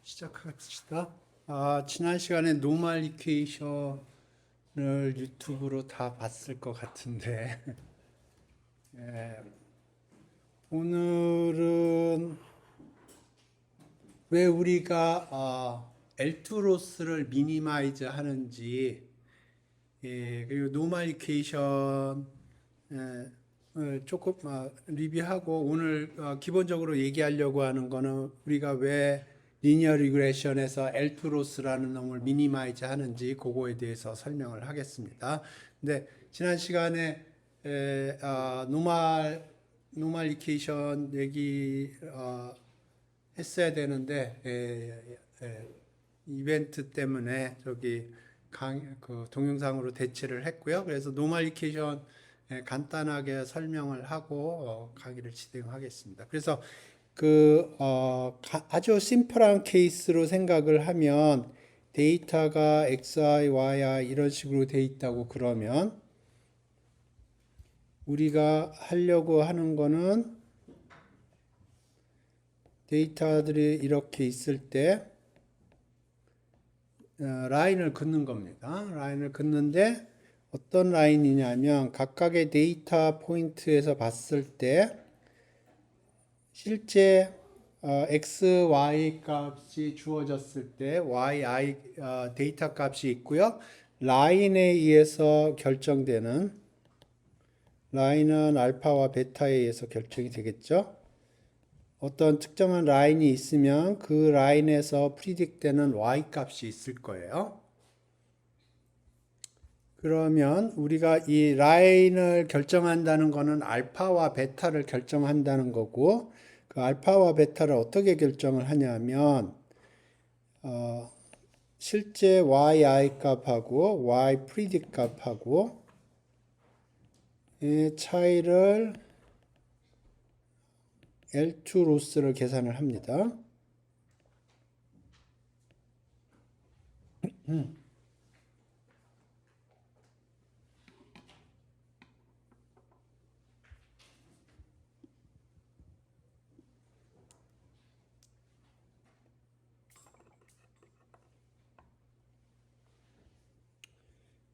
시작합시다. 지난 시간에 노멀 이퀘이션을 유튜브로 다 봤을 것 같은데 예, 오늘은 왜 우리가 L2로스를 미니마이즈 하는지 그리고 노멀 이퀘이션 조금 리뷰하고 오늘 기본적으로 얘기하려고 하는 거는 우리가 왜 리니어 리그레션에서 L2 로스라는 놈을 미니마이즈 하는지 그거에 대해서 설명을 하겠습니다. 근데 지난 시간에 노멀 이퀘이션 얘기 했어야 되는데 이벤트 때문에 저기 그 동영상으로 대체를 했고요. 그래서 노멀 이퀘이션 간단하게 설명을 하고 강의를 진행하겠습니다. 그래서 아주 심플한 케이스로 생각을 하면 데이터가 xi, yi 이런 식으로 돼 있다고 그러면 우리가 하려고 하는 거는 데이터들이 이렇게 있을 때 라인을 긋는 겁니다. 라인을 긋는데 어떤 라인이냐면 각각의 데이터 포인트에서 봤을 때 실제 x, y 값이 주어졌을 때 yi 데이터 값이 있고요. 라인에 의해서 결정되는 라인은 알파와 베타에 의해서 결정이 되겠죠. 어떤 특정한 라인이 있으면 그 라인에서 프리딕되는 y 값이 있을 거예요. 그러면 우리가 이 라인을 결정한다는 것은 알파와 베타를 결정한다는 거고 그 알파와 베타를 어떻게 결정을 하냐면 실제 yi 값하고 y 프리딕 값하고 의 차이를 L2 로스를 계산을 합니다.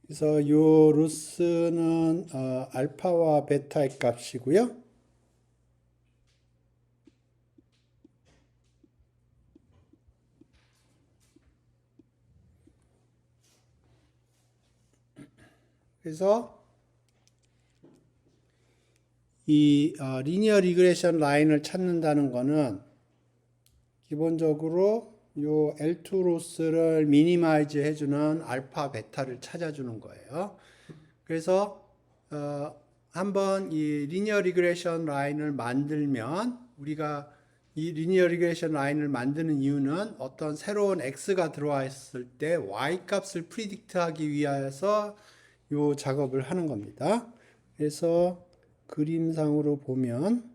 그래서 요 로스는 알파와 베타의 값이고요. 그래서 이 리니어 리그레션 라인을 찾는다는 거는 기본적으로 요 L2 로스를 미니마이즈 해주는 알파 베타를 찾아주는 거예요. 그래서 한번 이 리니어 리그레션 라인을 만들면 우리가 이 리니어 리그레션 라인을 만드는 이유는 어떤 새로운 x가 들어왔을 때 y 값을 프리딕트 하기 위해서 요 작업을 하는 겁니다. 그래서 그림상으로 보면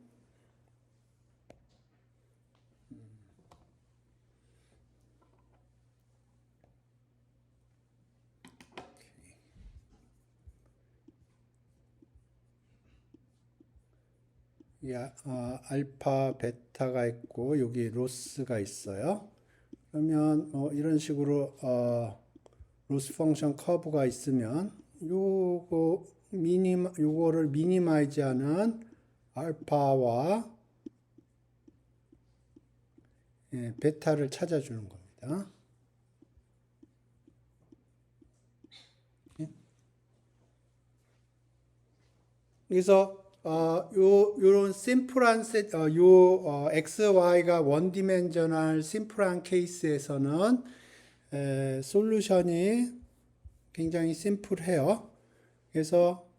알파, 베타가 있고 여기 로스가 있어요. 그러면 이런 식으로 로스 펑션 커브가 있으면 요거를 미니마이즈하는 알파와 베타를 찾아주는 겁니다. 그래서 요런 심플한 x, y가 원 디멘셔널 심플한 케이스에서는 솔루션이 굉장히 심플해요. 그래서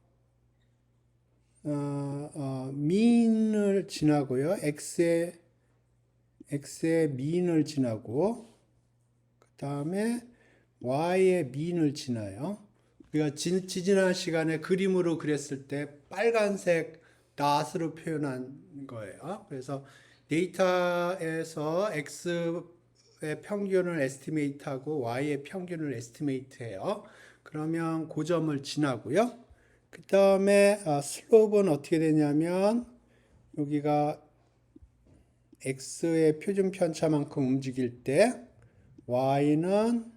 민을 지나고요. x의 민을 지나고 그 다음에 y의 민을 지나요. 우리가 지난 시간에 그림으로 그렸을 때 빨간색 낫으로 표현한 거예요. 그래서 데이터에서 x의 평균을 에스티메이트하고 y의 평균을 에스티메이트해요. 그러면 그 점을 지나고요. 그 다음에 슬롭은 어떻게 되냐면 여기가 x의 표준 편차만큼 움직일 때 y는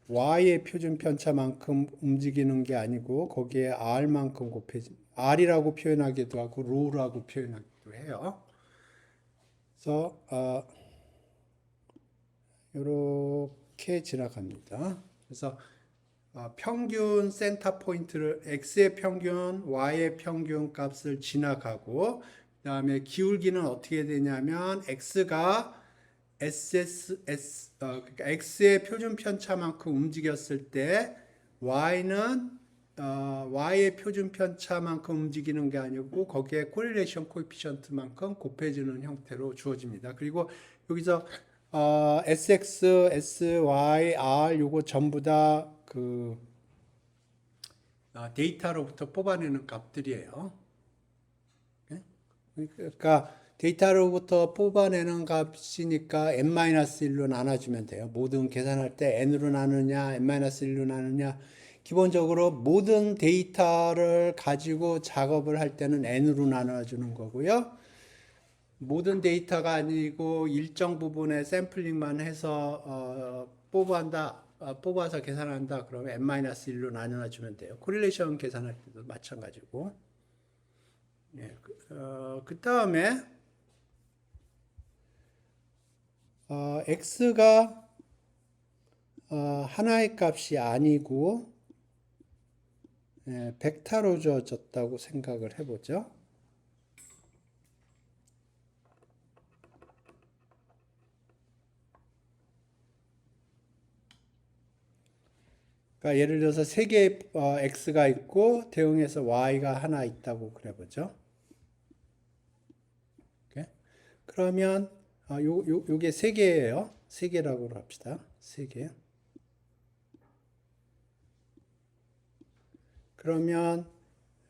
y의 표준 편차만큼 움직이는 게 아니고 거기에 r만큼 곱해지 r이라고 표현하기도 하고 rho라고 표현하기도 해요. 그래서 이렇게 지나갑니다. 그래서 평균 센터 포인트를 x의 평균, y의 평균 값을 지나가고 그다음에 기울기는 어떻게 되냐면 x가 그러니까 x의 표준 편차만큼 움직였을 때 y는 y의 표준 편차만큼 움직이는 게 아니고 거기에 코릴레이션 코에피션트만큼 곱해주는 형태로 주어집니다. 그리고 여기서 sx, sy, r 요거 전부 다 그 데이터로부터 뽑아내는 값들이에요. 그러니까 데이터로부터 뽑아내는 값이니까 n-1로 나눠주면 돼요. 모든 계산할 때 n으로 나누냐, n-1로 나누냐. 기본적으로 모든 데이터를 가지고 작업을 할 때는 n으로 나눠주는 거고요. 모든 데이터가 아니고 일정 부분의 샘플링만 해서 뽑아서 계산한다. 그러면 n-1로 나눠주면 돼요. 코릴레이션 계산할 때도 마찬가지고. 예, 그 다음에 x가 하나의 값이 아니고 벡터로 주어졌다고 생각을 해보죠. 그러니까 예를 들어서 세 개의 x가 있고 대응해서 y가 하나 있다고 그래보죠. 그러면 요게 세 개예요. 세 개라고 합시다. 세 개. 그러면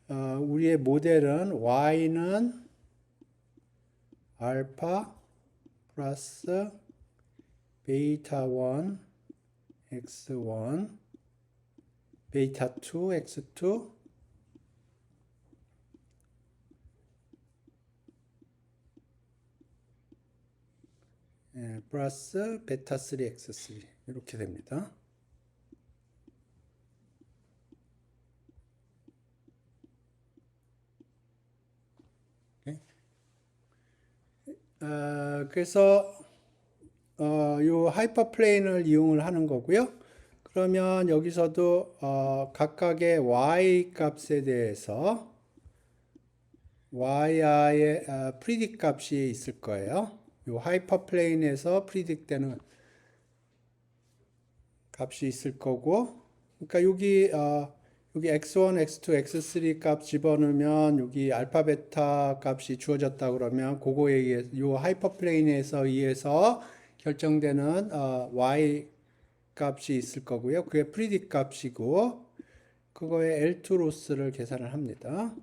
우리의 모델은 y는 알파 플러스 베이타 1 x1 베이타 2 x2 플러스 베타 3 x3 이렇게 됩니다. 그래서 요 하이퍼플레인을 이용을 하는 거고요. 그러면 여기서도 각각의 y 값에 대해서 yi의 프리딕 값이 있을 거예요. 요 하이퍼플레인에서 프리딕 되는 값이 있을 거고, 그러니까 여기 x1, x2, x3 값 집어넣으면 여기 알파 베타 값이 주어졌다 그러면 그거에 의해 요 하이퍼플레인에서 의해서 결정되는 y 값이 있을 거고요. 그게 프리딕 값이고 그거에 L2 로스를 계산을 합니다.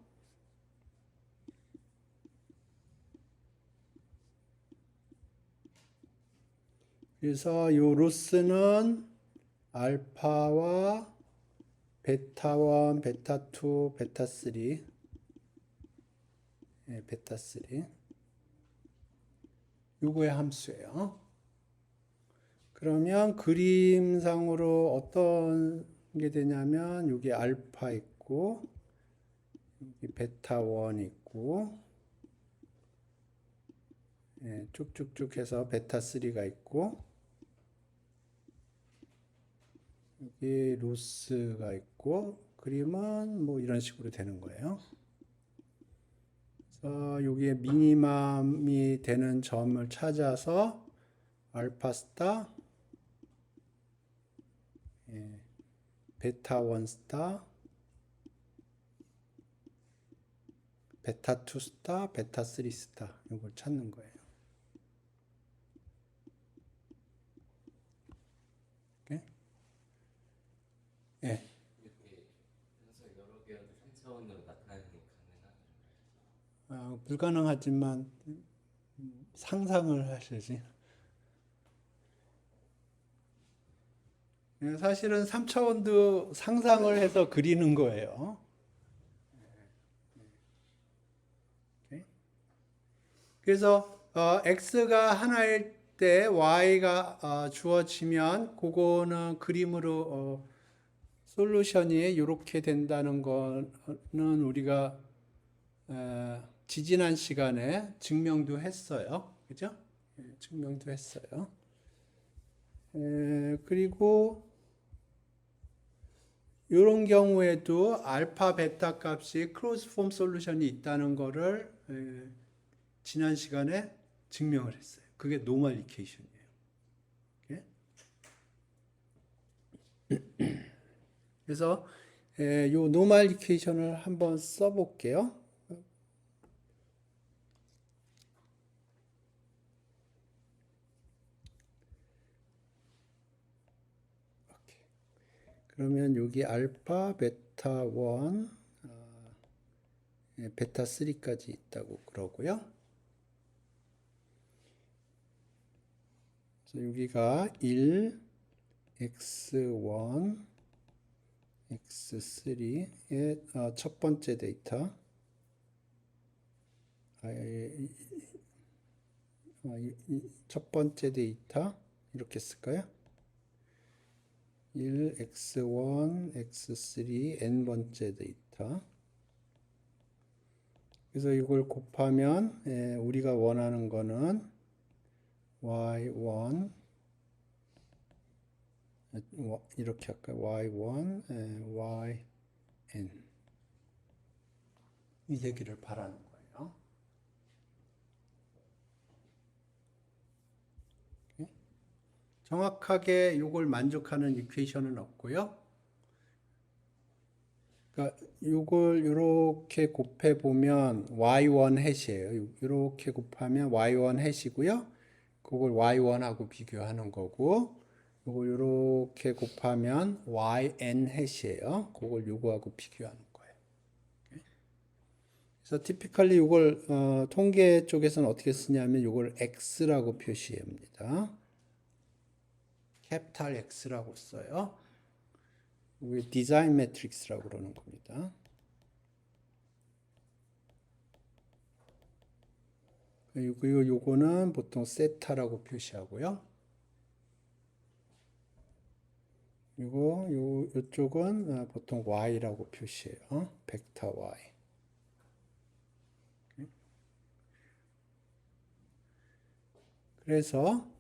그래서 요 로스는 알파와 베타 1, 베타 2, 베타 3 베타 3 요거의 함수예요. 그러면 그림상으로 어떤 게 되냐면 여기 알파 있고 여기 베타 1 있고 쭉쭉쭉 해서 베타 3가 있고 여기 로스가 있고 그림은 뭐 이런 식으로 되는 거예요. 그래서 여기에 미니멈이 되는 점을 찾아서 알파 스타 베타 1 스타 베타 2 스타 베타 3 스타 이걸 찾는 거예요. 예. 여러 개여도 3차원으로 나타내는 게 불가능하지만 상상을 하셔야지. 사실은 3차원도 상상을 해서 그리는 거예요. 그래서 x가 하나일 때 y가 주어지면 그거는 그림으로 솔루션이 이렇게 된다는 거는 우리가 지지난 시간에 증명도 했어요. 그죠? 증명도 했어요. 그리고 이런 경우에도 알파, 베타 값이 클로즈 폼 솔루션이 있다는 거를 지난 시간에 증명을 했어요. 그게 노멀 이케이션이에요. 그래서 이 노멀 이케이션을 한번 써볼게요. 그러면 여기 알파, 베타 1, 베타 3까지 있다고 그러고요. 그래서 여기가 1, x1, x3의 첫 번째 데이터, 첫 번째 데이터 이렇게 쓸까요? 1, x1, x3, n번째 데이터. 그래서 이걸 곱하면 우리가 원하는 거는 y1 이렇게 할까요? y1, yn 이 얘기를 바라는 거예요. 정확하게 이걸 만족하는 이퀘이션은 없고요. 그러니까 이걸 이렇게 곱해 보면 y1 해시예요. 이렇게 곱하면 y1 해시고요. 그걸 y1하고 비교하는 거고, 이걸 이렇게 곱하면 yn 해시예요. 그걸 요거하고 비교하는 거예요. 그래서 typically 이걸 통계 쪽에서는 어떻게 쓰냐면 이걸 x라고 표시합니다. 캐피탈 X라고 써요. 이게 디자인 매트릭스라고 그러는 겁니다. 그리고 요거는 보통 세타라고 표시하고요. 그리고 요쪽은 보통 Y라고 표시해요. 벡터 Y. 그래서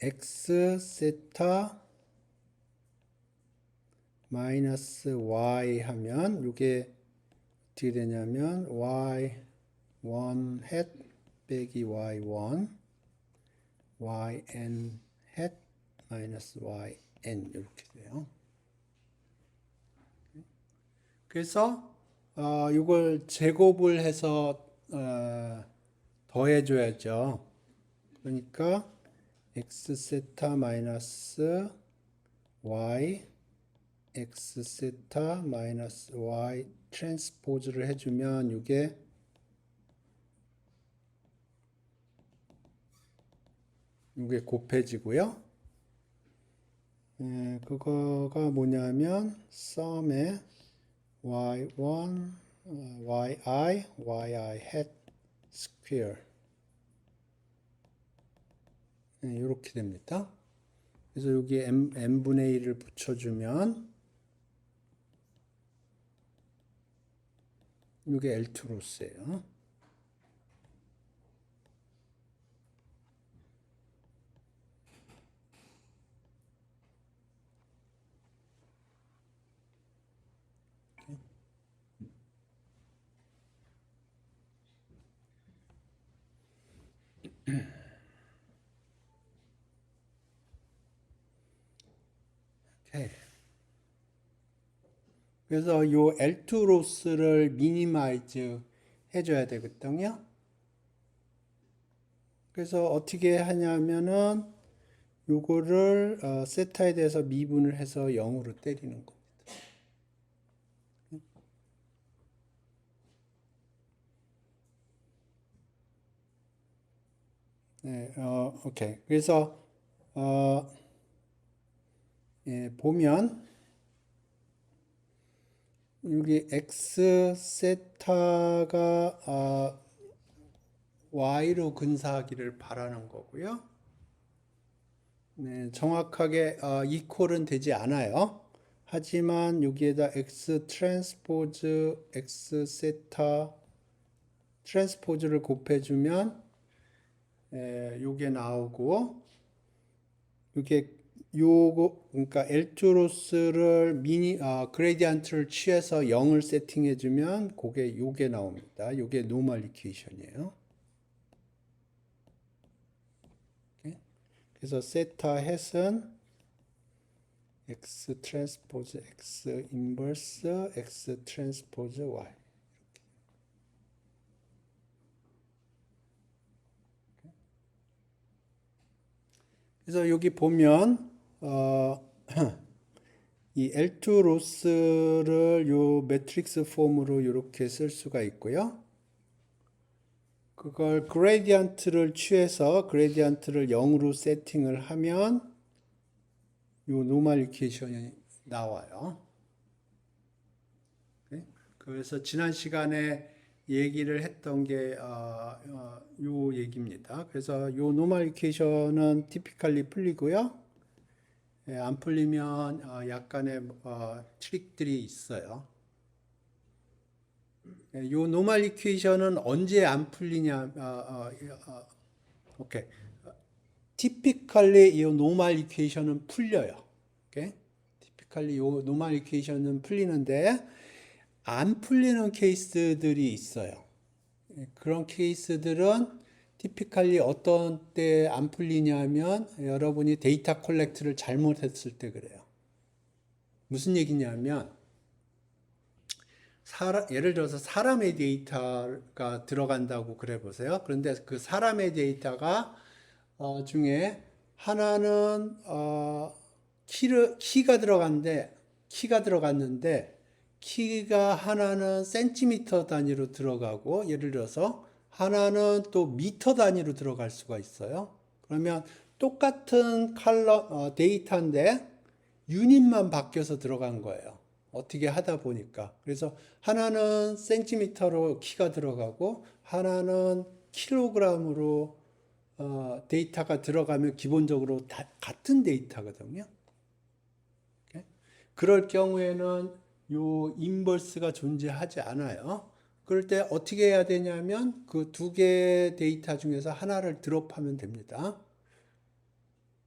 X 세타 마이너스 Y 하면 이게 어떻게 되냐면 Y1 햇 빼기 Y1 yn 햇 마이너스 yn 이렇게 돼요. 그래서 이걸 제곱을 해서 더해줘야죠. 그러니까 x 세타 마이너스 y x 세타 마이너스 y 트랜스포즈를 해주면 이게 곱해지고요. 그거가 뭐냐면 썸의 y1 yi hat square 이렇게 됩니다. 그래서 여기 n분의 1을 붙여주면 이게 L2로스예요. 그래서 이 L2 로스를 미니마이즈 해줘야 되거든요. 그래서 어떻게 하냐면은 요거를 세타에 대해서 미분을 해서 0으로 때리는 겁니다. 네, 오케이. 그래서 보면 여기 x 세타가 y로 근사하기를 바라는 거고요. 네, 정확하게 이퀄은 되지 않아요. 하지만 여기에다 x 트랜스포즈 x 세타 트랜스포즈를 곱해주면 요게 나오고 요게 요거 그러니까 L2로스를 그레디언트를 취해서 0을 세팅해주면 요게 나옵니다. 요게 노멀 이퀘이션이에요. 그래서 세타 햇은 x 트랜스포즈 x 인버스 x 트랜스포즈 y. 그래서 여기 보면 이 L2 로스를 요 매트릭스 폼으로 이렇게 쓸 수가 있고요. 그걸 그레디언트를 취해서 그레디언트를 0으로 세팅을 하면 요 노멀 이퀘이션이 나와요. 그래서 지난 시간에 얘기를 했던 게 요 얘기입니다. 그래서 요 노멀 이퀘이션은 티피컬리 풀리고요. 안 풀리면 약간의 트릭들이 있어요. 요 노멀 이퀘이션은 언제 안 풀리냐? 오케이. 티피컬리 이 노멀 이퀘이션은 풀려요. 오케이? 티피컬리 요 노멀 이퀘이션은 풀리는데 안 풀리는 케이스들이 있어요. 그런 케이스들은 티피컬리 어떤 때 안 풀리냐면 여러분이 데이터 콜렉트를 잘못했을 때 그래요. 무슨 얘기냐면 예를 들어서 사람의 데이터가 들어간다고 그래 보세요. 그런데 그 사람의 데이터가 중에 하나는 키가 들어갔는데 키가 하나는 센티미터 단위로 들어가고 예를 들어서 하나는 또 미터 단위로 들어갈 수가 있어요. 그러면 똑같은 데이터인데 유닛만 바뀌어서 들어간 거예요. 어떻게 하다 보니까. 그래서 하나는 센티미터로 키가 들어가고 하나는 킬로그램으로 데이터가 들어가면 기본적으로 다 같은 데이터거든요. 그럴 경우에는 요 인버스가 존재하지 않아요. 그럴 때 어떻게 해야 되냐면 그 두 개의 데이터 중에서 하나를 드롭하면 됩니다.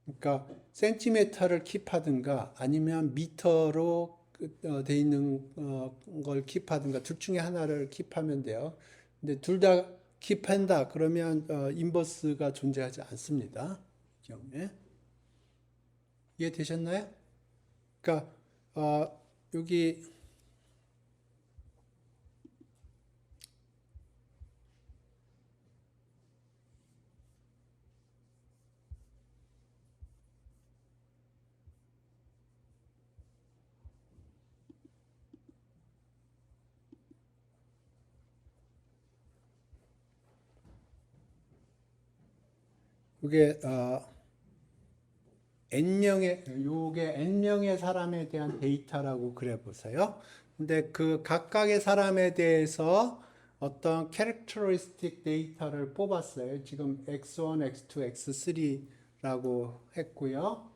그러니까 센티미터를 킵하든가 아니면 미터로 돼 있는 걸 킵하든가 둘 중에 하나를 킵하면 돼요. 근데 둘 다 킵한다 그러면 인버스가 존재하지 않습니다. 이 경우에 이해되셨나요? 그러니까 여기 이게 요게 n명의 사람에 대한 데이터라고 그래 보세요. 근데 그 각각의 사람에 대해서 어떤 캐릭터리스틱 데이터를 뽑았어요. 지금 x1, x2, x3라고 했고요.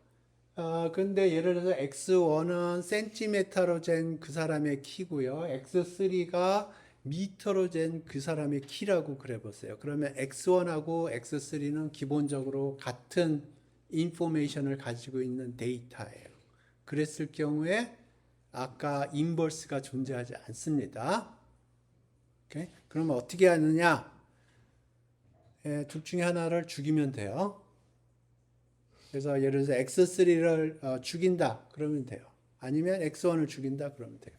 근데 예를 들어서 x1은 센티미터로 잰 그 사람의 키고요. x3가 미터로 잰 그 사람의 키라고 그래 보세요. 그러면 x1하고 x3는 기본적으로 같은 인포메이션을 가지고 있는 데이터예요. 그랬을 경우에 아까 인버스가 존재하지 않습니다. 오케이? 그러면 어떻게 하느냐? 둘 중에 하나를 죽이면 돼요. 그래서 예를 들어서 x3를 죽인다 그러면 돼요. 아니면 x1을 죽인다 그러면 돼요.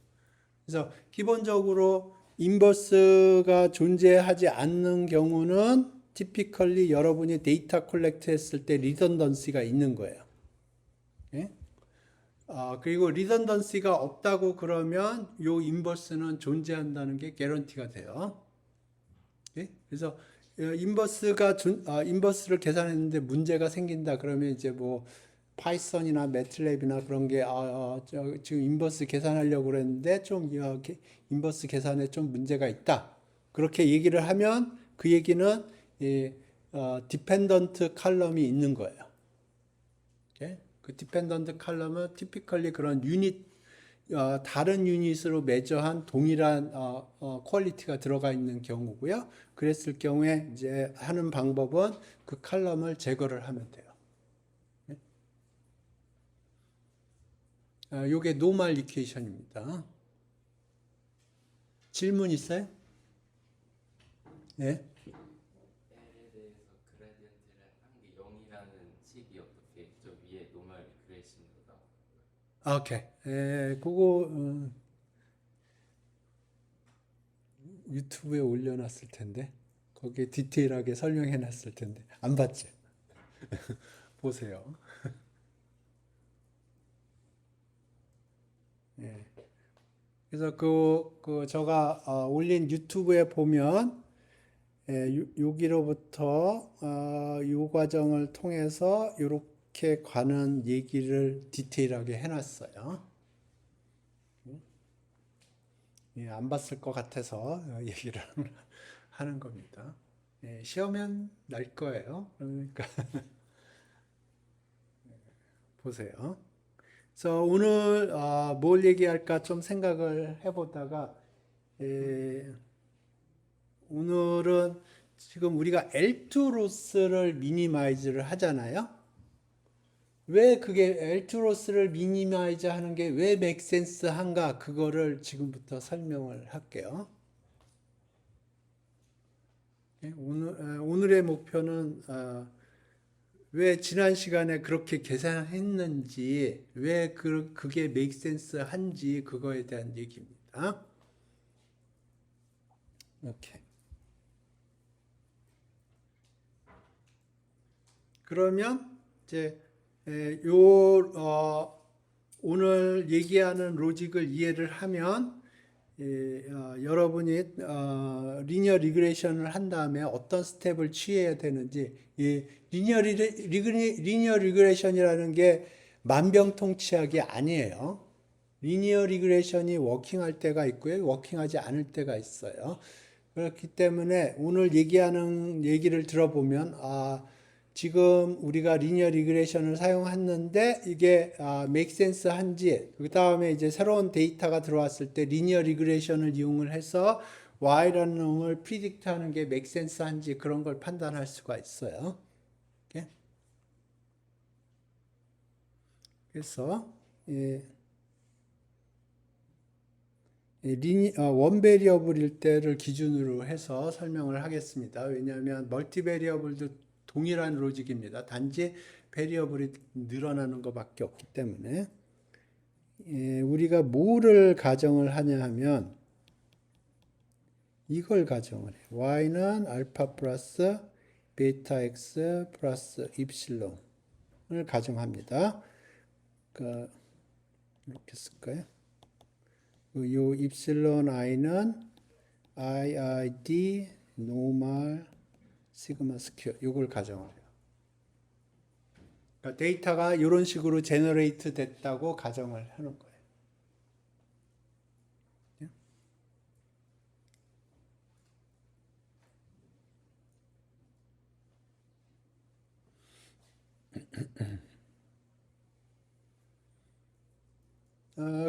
그래서 기본적으로 인버스가 존재하지 않는 경우는 typically 여러분이 데이터 콜렉트 했을 때 리던던시가 있는 거예요. 예? 그리고 리던던시가 없다고 그러면 요 인버스는 존재한다는 게 개런티가 돼요. 예? 그래서 인버스를 계산했는데 문제가 생긴다 그러면 이제 뭐 파이썬이나 매틀랩이나 그런 게 지금 인버스 계산하려고 그랬는데 좀 인버스 계산에 좀 문제가 있다. 그렇게 얘기를 하면 그 얘기는 이 디펜던트 칼럼이 있는 거예요. 오케이? 그 디펜던트 칼럼은 티피컬리 그런 유닛 다른 유닛으로 매저한 동일한 퀄리티가 들어가 있는 경우고요. 그랬을 경우에 이제 하는 방법은 그 칼럼을 제거를 하면 돼요. 요게 노멀 이퀘이션입니다. 질문 있어요? 네. L에 대해서 그라디언트를 한 게 0이라는 식이 어떻게 저 위에 노멀 리그레이션으로 나오고. 오케이. 그거 유튜브에 올려놨을 텐데 거기에 디테일하게 설명해놨을 텐데 안 봤지? 보세요. 예. 그래서 제가 올린 유튜브에 보면 여기로부터 요 과정을 통해서 이렇게 가는 얘기를 디테일하게 해놨어요. 예, 안 봤을 것 같아서 얘기를 하는 겁니다. 예, 시험엔 날 거예요. 그러니까 보세요. 그래서 오늘 뭘 얘기할까 좀 생각을 해보다가 오늘은 지금 우리가 L2 로스를 미니마이즈를 하잖아요. 왜 그게 L2 로스를 미니마이즈 하는 게 왜 맥센스 한가 그거를 지금부터 설명을 할게요. 오늘의 목표는 왜 지난 시간에 그렇게 계산했는지, 왜 그게 make sense 한지 그거에 대한 얘기입니다. 이렇게. 그러면 이제 오늘 얘기하는 로직을 이해를 하면 여러분이 리니어 리그레이션을 한 다음에 어떤 스텝을 취해야 되는지 리니어 리그레이션이라는 게 만병통치약이 아니에요. 리니어 리그레이션이 워킹할 때가 있고요. 워킹하지 않을 때가 있어요. 그렇기 때문에 오늘 얘기하는 얘기를 들어보면 지금 우리가 리니어 리그레이션을 사용했는데 이게 make sense 한지 그 다음에 이제 새로운 데이터가 들어왔을 때 리니어 리그레이션을 이용을 해서 y라는 놈을 프리딕트 하는 게 make sense 한지 그런 걸 판단할 수가 있어요. 이렇게. 그래서 원 베리어블일 때를 기준으로 해서 설명을 하겠습니다. 왜냐하면 멀티 베리어블도 동일한 로직입니다. 단지 베리어블이 늘어나는 것밖에 없기 때문에 우리가 뭐를 가정을 하냐 하면 이걸 가정을 해요. y는 알파 플러스 베타 x 플러스 입실론을 가정합니다. 그러니까 이렇게 쓸까요? 요 입실론 i는 iid 노멀 시그마 스퀘어 요걸 가정을 해요. 그러니까 데이터가 이런 식으로 제너레이트 됐다고 가정을 하는 거예요.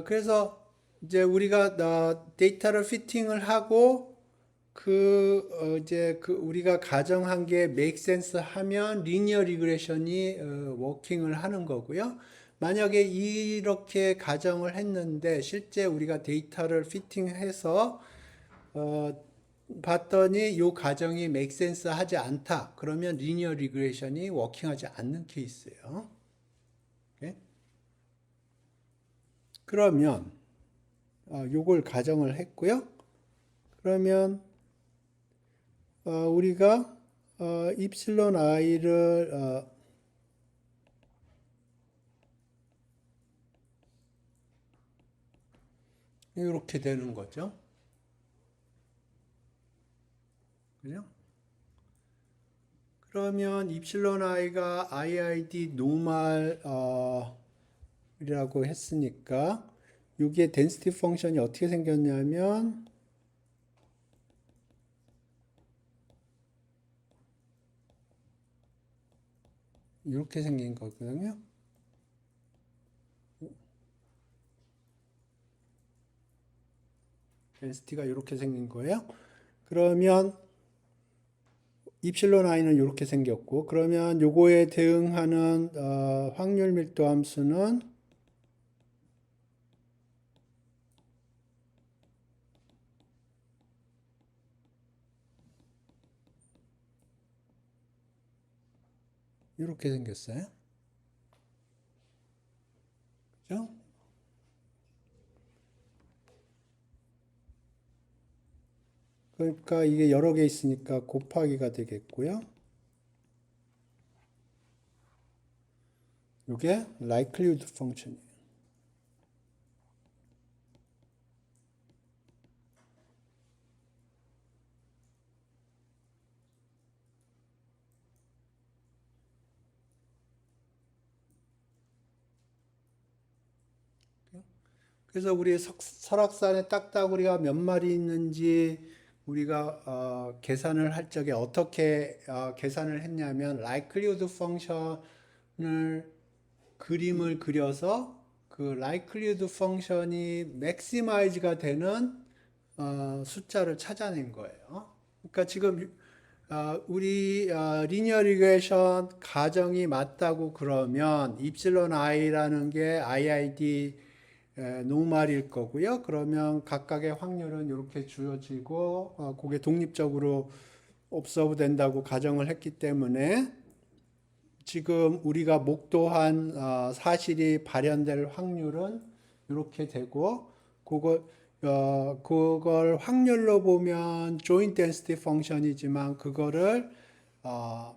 그래서 이제 우리가 데이터를 피팅을 하고 이제 우리가 가정한 게 make sense 하면 리니어 리그레션이 워킹을 하는 거고요. 만약에 이렇게 가정을 했는데 실제 우리가 데이터를 피팅해서 봤더니 이 가정이 make sense 하지 않다. 그러면 리니어 리그레션이 워킹하지 않는 케이스예요. 오케이? 그러면 요걸 가정을 했고요. 그러면 우리가 입실론 i를 이렇게 되는 거죠. 그죠? 그러면 입실론 i가 iid 노멀 이라고 했으니까 여기에 density 펑션이 어떻게 생겼냐면 이렇게 생긴 거거든요. density가 이렇게 생긴 거예요. 그러면 입실론 i는 이렇게 생겼고, 그러면 요거에 대응하는 확률 밀도 함수는 이렇게 생겼어요. 그죠? 그러니까 이게 여러 개 있으니까 곱하기가 되겠고요. 이게 likelihood function이에요. 그래서 우리 설악산에 딱따구리가 몇 마리 있는지 우리가 계산을 할 적에 어떻게 계산을 했냐면 likelihood function을 그림을 그려서 그 likelihood function이 maximize가 되는 숫자를 찾아낸 거예요. 그러니까 지금 우리 리니어 리그레이션 가정이 맞다고 그러면 입실론 i라는 게 IID 노말일 거고요. 그러면 각각의 확률은 이렇게 주어지고 그게 독립적으로 observe 된다고 가정을 했기 때문에 지금 우리가 목도한 사실이 발현될 확률은 이렇게 되고 그걸 확률로 보면 joint density 펑션이지만 그거를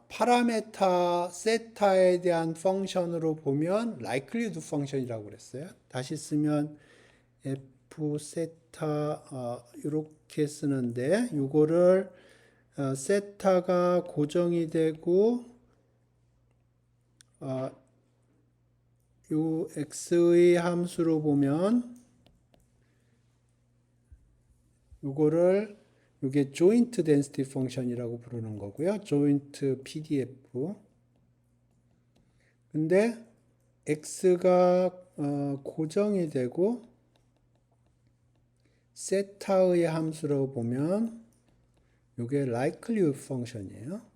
파라메타 세타에 대한 펑션으로 보면 likelihood 펑션이라고 그랬어요. 다시 쓰면 f 세타 이렇게 쓰는데 이거를 세타가 고정이 되고 요 x의 함수로 보면 요거를 요게 joint density function이라고 부르는 거고요. joint PDF. 근데 x가 고정이 되고 세타의 함수로 보면 요게 likelihood function이에요.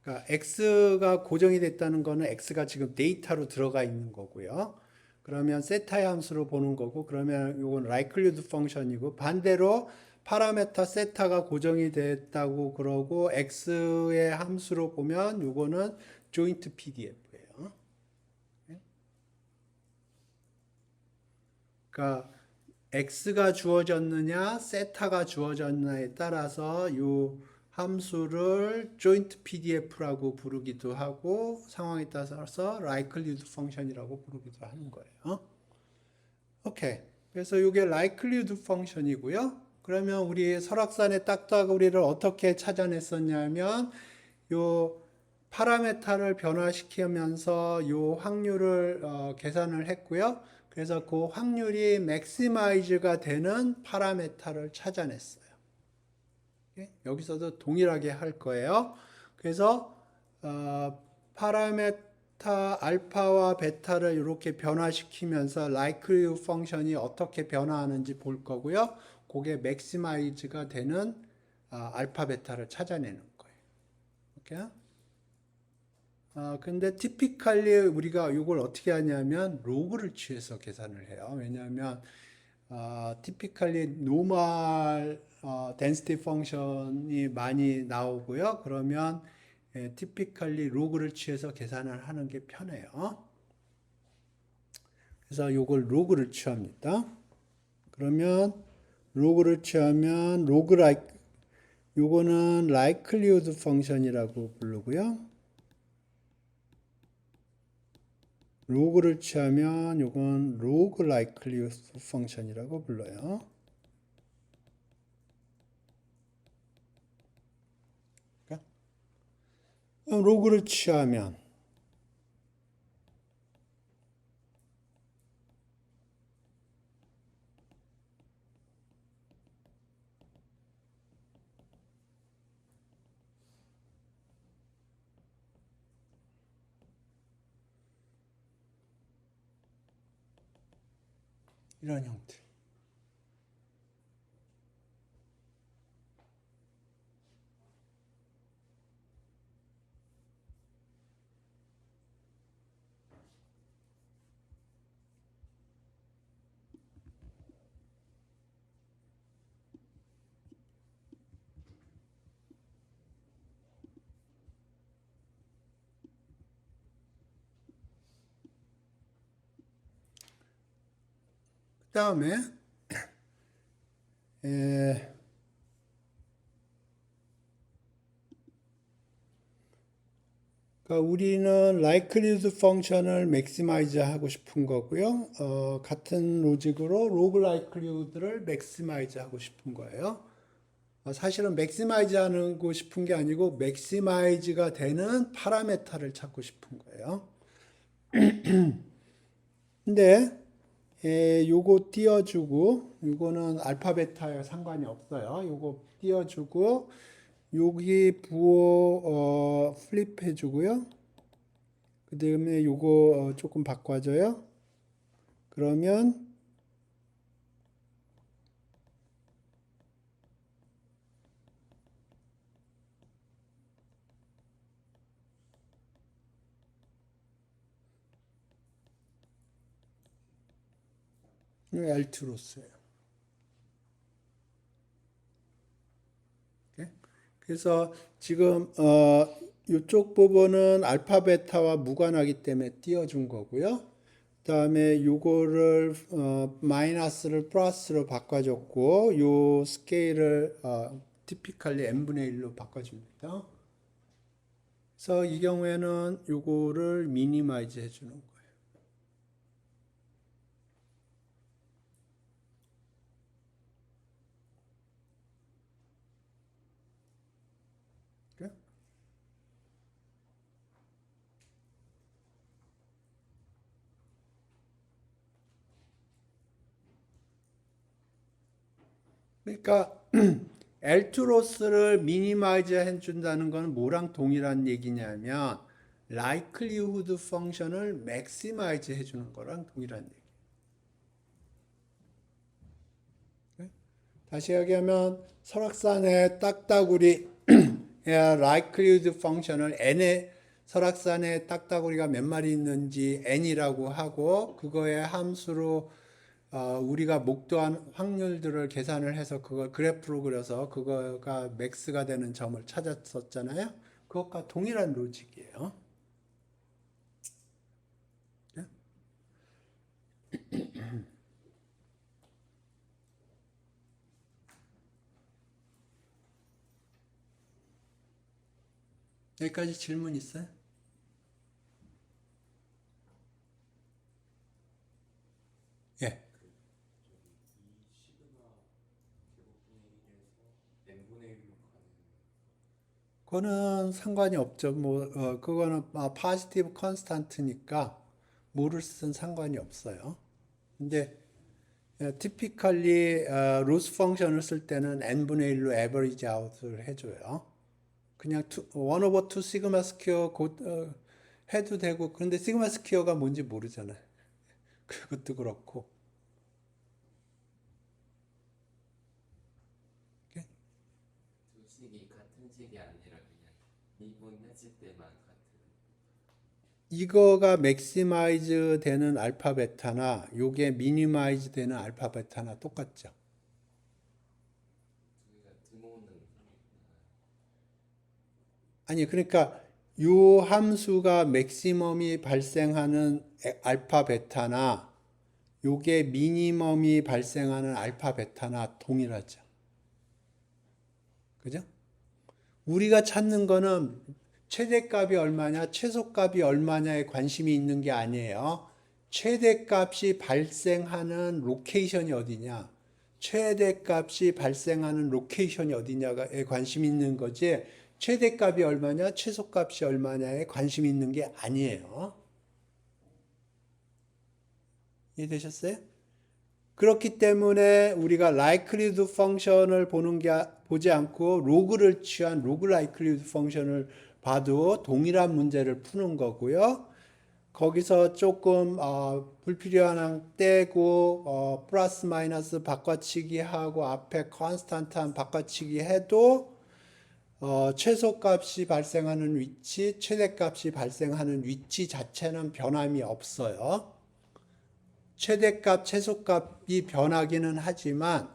그러니까 x가 고정이 됐다는 거는 x가 지금 데이터로 들어가 있는 거고요. 그러면 세타의 함수로 보는 거고, 그러면 이건 likelihood function이고, 반대로 파라메타 세타가 고정이 됐다고 그러고 x의 함수로 보면 이거는 joint PDF예요. 그러니까 x가 주어졌느냐, 세타가 주어졌느냐에 따라서 이 함수를 joint PDF라고 부르기도 하고 상황에 따라서 likelihood function이라고 부르기도 하는 거예요. 오케이. 그래서 이게 likelihood function이고요. 그러면 우리 설악산의 딱따구리를 어떻게 찾아냈었냐면 요 파라메타를 변화시키면서 요 확률을 계산을 했고요. 그래서 그 확률이 맥시마이즈가 되는 파라메타를 찾아냈어요. 여기서도 동일하게 할 거예요. 그래서 파라메타 알파와 베타를 이렇게 변화시키면서 likelihood 펑션이 어떻게 변화하는지 볼 거고요. 그게 맥시마이즈가 되는 알파 베타를 찾아내는 거예요. 오케이? 근데 티피컬리 우리가 이걸 어떻게 하냐면 로그를 취해서 계산을 해요. 왜냐하면 티피컬리 노멀 density 펑션이 많이 나오고요. 그러면 티피컬리 로그를 취해서 계산을 하는 게 편해요. 그래서 이걸 로그를 취합니다. 그러면 로그를 취하면 요거는 likelihood 펑션이라고 부르고요. 로그를 취하면 요건 log likelihood 펑션이라고 불러요. 로그를 취하면 이런 형태. 그 다음에 그러니까 우리는 likelihood 펑션을 maximize 하고 싶은 거고요. 같은 로직으로 log likelihood를 maximize 하고 싶은 거예요. 사실은 maximize 하고 싶은 게 아니고 maximize가 되는 파라메타를 찾고 싶은 거예요. 근데 요거 띄워주고, 요거는 알파 베타에 상관이 없어요. 요거 띄워주고, 여기 부호 플립 해주고요. 그 다음에 요거 조금 바꿔줘요. 그러면 L2로스예요. 그래서 지금 이쪽 부분은 알파 베타와 무관하기 때문에 띄워준 거고요. 그다음에 요거를 마이너스를 플러스로 바꿔줬고 요 스케일을 티피컬리 n분의 1로 바꿔줍니다. 그래서 이 경우에는 요거를 미니마이즈 해주는 거예요. 그러니까 L2로스를 미니마이즈 해준다는 건 뭐랑 동일한 얘기냐면 likelihood 펑션을 maximize 해주는 거랑 동일한 얘기. 다시 얘기하면 설악산의 딱따구리 likelihood 펑션을 n의 설악산의 딱따구리가 몇 마리 있는지 n이라고 하고 그거의 함수로 우리가 목도한 확률들을 계산을 해서 그걸 그래프로 그려서 그거가 맥스가 되는 점을 찾았었잖아요. 그것과 동일한 로직이에요. 네? 여기까지 질문 있어요? 예. 그거는 상관이 없죠. 뭐 그거는 파지티브 컨스탄트니까 뭐를 쓰든 상관이 없어요. 근데 티피컬리 로스 펑션을 쓸 때는 n분의 1로 에버리지 아웃을 해줘요. 그냥 1 over 2 시그마 스퀘어 해도 되고 그런데 시그마 스퀘어가 뭔지 모르잖아요. 그것도 그렇고. 두 식이 같은 식이 아니라 그냥 미분했을 때만 같은. 이거가 맥시마이즈 되는 알파 베타나 요게 미니마이즈 되는 알파 베타나 똑같죠. 우리가 등호는 아니 그러니까 요 함수가 맥시멈이 발생하는 알파 베타나 요게 미니멈이 발생하는 알파 베타나 동일하죠. 그죠? 우리가 찾는 거는 최대값이 얼마냐, 최소값이 얼마냐에 관심이 있는 게 아니에요. 최대값이 발생하는 로케이션이 어디냐, 최대값이 발생하는 로케이션이 어디냐에 관심이 있는 거지, 최대값이 얼마냐, 최소값이 얼마냐에 관심이 있는 게 아니에요. 이해되셨어요? 그렇기 때문에 우리가 likelihood 펑션을 보지 않고 로그를 취한 로그 likelihood 펑션을 봐도 동일한 문제를 푸는 거고요. 거기서 조금 불필요한 항 떼고 플러스 마이너스 바꿔치기 하고 앞에 컨스탄트 바꿔치기 해도 최소값이 발생하는 위치, 최대값이 발생하는 위치 자체는 변함이 없어요. 최대값, 최소값이 변하기는 하지만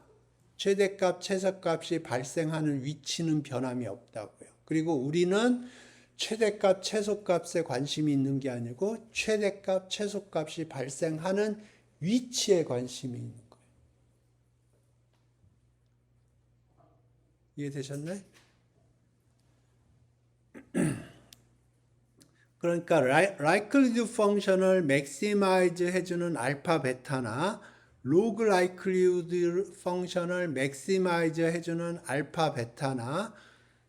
최대값, 최소값이 발생하는 위치는 변함이 없다고요. 그리고 우리는 최대값, 최소값에 관심이 있는 게 아니고 최대값, 최소값이 발생하는 위치에 관심이 있는 거예요. 이해되셨나요? 그러니까 likelihood 펑션을 maximize 해주는 알파 베타나 log likelihood 펑션을 maximize 해주는 알파 베타나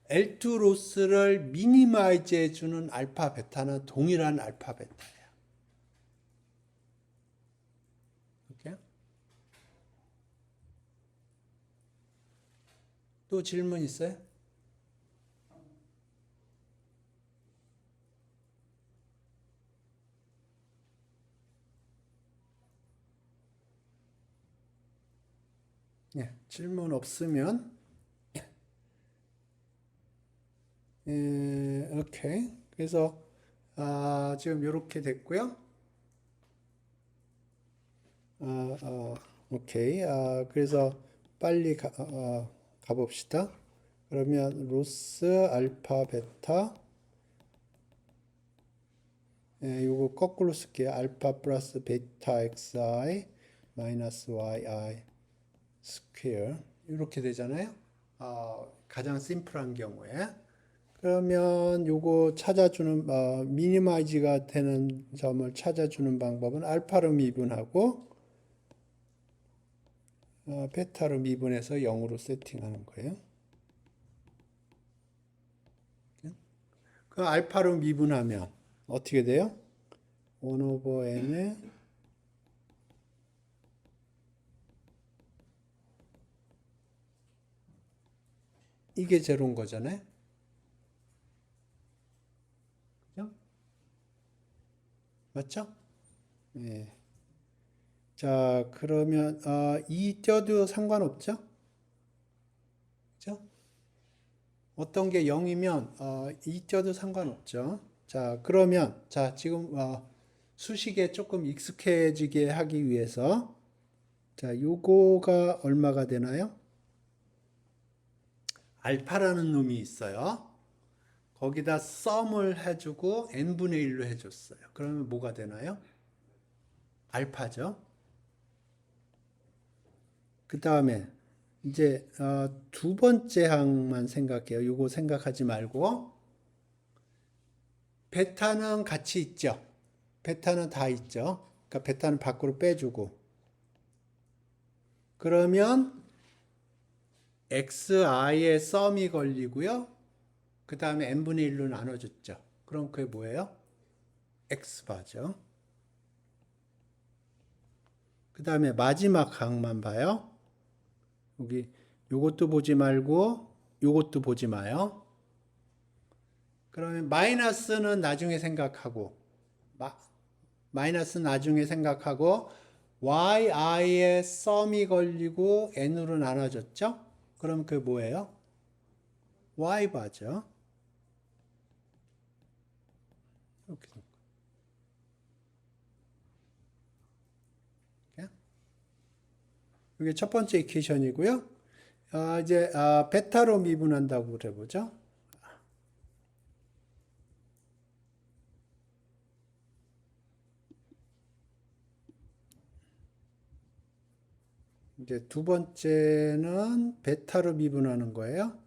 L2 로스를 미니마이즈 해주는 알파 베타는 동일한 알파 베타예요. 오케이? 또 질문 있어요? 네, 질문 없으면 오케이. 그래서 지금 이렇게 됐고요. 오케이. 그래서 빨리 가봅시다. 그러면 로스 알파 베타 요거 거꾸로 쓸게요. 알파 플러스 베타 xi 마이너스 yi 스퀘어 이렇게 되잖아요. 가장 심플한 경우에 그러면 요거 찾아주는 미니마이즈가 되는 점을 찾아주는 방법은 알파로 미분하고 베타로 미분해서 0으로 세팅하는 거예요. 그 알파로 미분하면 어떻게 돼요? 1 오버 n에 이게 제로인 거잖아요. 그죠? 맞죠? 예. 자, 그러면 이 띄어도 상관없죠? 그죠? 어떤 게 0이면 이 띄어도 상관없죠. 자, 그러면 자, 지금 수식에 조금 익숙해지게 하기 위해서 자, 요거가 얼마가 되나요? 알파라는 놈이 있어요. 거기다 썸을 해주고 n분의 1로 해줬어요. 그러면 뭐가 되나요? 알파죠. 그 다음에 이제 두 번째 항만 생각해요. 요거 생각하지 말고 베타는 같이 있죠. 베타는 다 있죠. 그러니까 베타는 밖으로 빼주고 그러면 xi의 썸이 걸리고요. 그 다음에 n분의 1로 나눠줬죠. 그럼 그게 뭐예요? x바죠. 그 다음에 마지막 항만 봐요. 여기 요것도 보지 말고 요것도 보지 마요. 그러면 마이너스는 나중에 생각하고 마이너스 나중에 생각하고 yi의 썸이 걸리고 n으로 나눠졌죠? 그럼 그게 뭐예요? y바죠. 이렇게 이게 첫 번째 이퀘이션이고요. 이제 베타로 미분한다고 그래보죠. 이제 두 번째는 베타로 미분하는 거예요.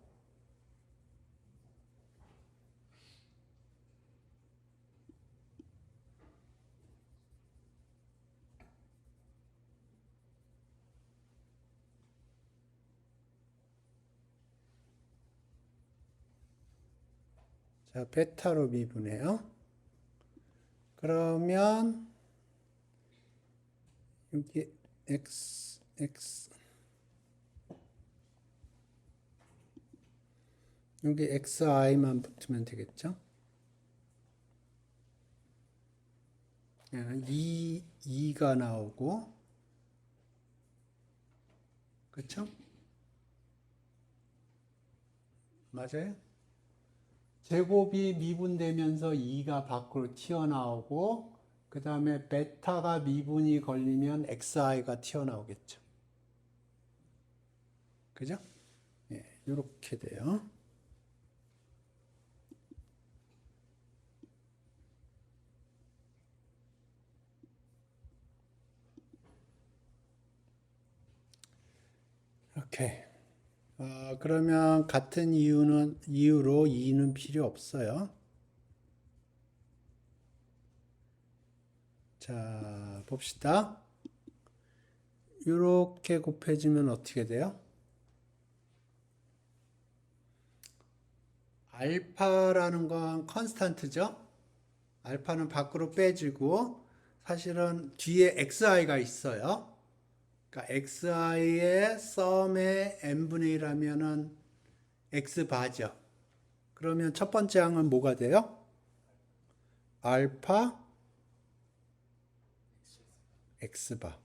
자, 베타로 미분해요. 그러면 여기 x 여기 xi만 붙으면 되겠죠? 2가 나오고, 그쵸? 맞아요? 제곱이 미분되면서 2가 밖으로 튀어나오고, 그 다음에 베타가 미분이 걸리면 xi가 튀어나오겠죠. 그죠? 예, 이렇게 돼요. 오케이. 그러면 같은 이유로 2는 필요 없어요. 자, 봅시다. 이렇게 곱해지면 어떻게 돼요? 알파라는 건 컨스탄트죠? 알파는 밖으로 빼지고 사실은 뒤에 xi가 있어요. 그러니까 xi의 썸의 n분의 1하면은 x바죠. 그러면 첫 번째 항은 뭐가 돼요? 알파 x바.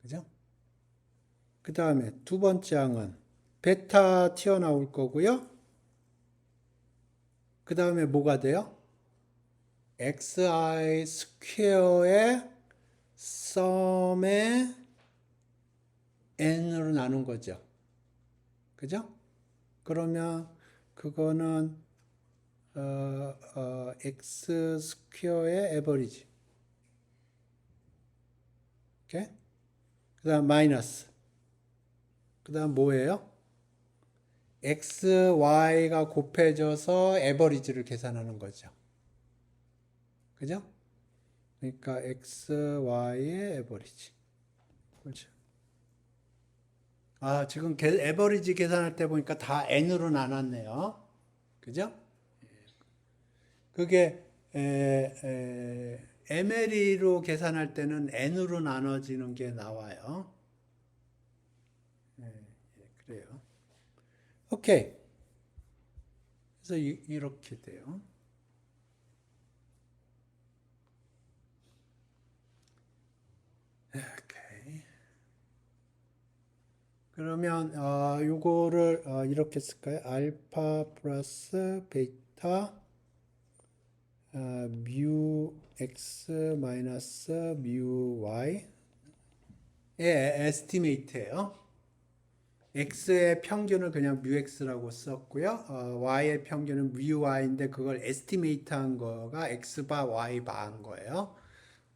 그죠? 그 다음에 두 번째 항은 베타 튀어나올 거고요. 그 다음에 뭐가 돼요? xi 스퀘어의 썸의 n으로 나눈 거죠. 그죠? 그러면 그거는 x 스퀘어의 에버리지. 오케이? 그 다음 마이너스. 그 다음 뭐예요? x, y가 곱해져서 에버리지를 계산하는 거죠. 그죠? 그러니까 x, y의 에버리지. 그렇죠. 지금 에버리지 계산할 때 보니까 다 n으로 나눴네요. 그죠? 그게 MLE로 계산할 때는 n으로 나눠지는 게 나와요. 그래요. 오케이. 그래서 이렇게 돼요. 오케이. 그러면 요거를 이렇게 쓸까요? 알파 플러스 베타 뮤 x 마이너스 뮤 y의 에스티메이트예요. x의 평균을 그냥 뮤 x라고 썼고요. y의 평균은 뮤 y인데 그걸 에스티메이트한 거가 x 바 y 바인 거예요.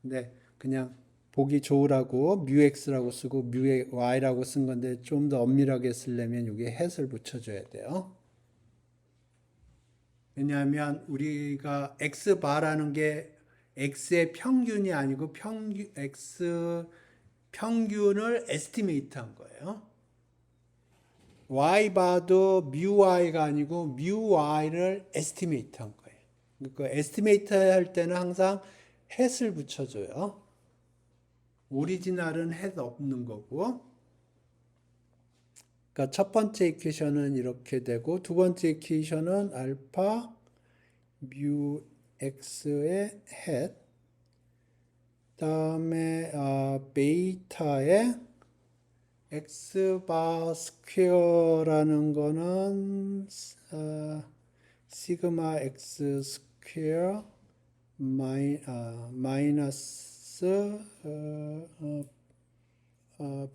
근데 그냥 보기 좋으라고 뮤 x라고 쓰고 뮤 y라고 쓴 건데 좀 더 엄밀하게 쓰려면 여기에 hat을 붙여줘야 돼요. 왜냐하면 우리가 x 바라는 게 x의 평균이 아니고 x 평균을 에스티메이트한 거예요. y 바도 뮤 y가 아니고 뮤 y를 에스티메이트한 거예요. 그러니까 에스티메이트 할 때는 항상 hat을 붙여줘요. 오리지널은 hat 없는 거고. 그러니까 첫 번째 이퀘이션은 이렇게 되고 두 번째 이퀘이션은 알파 뮤 x의 hat 다음에 베이타의 x 바 스퀘어라는 거는 시그마 x 스퀘어 마이너스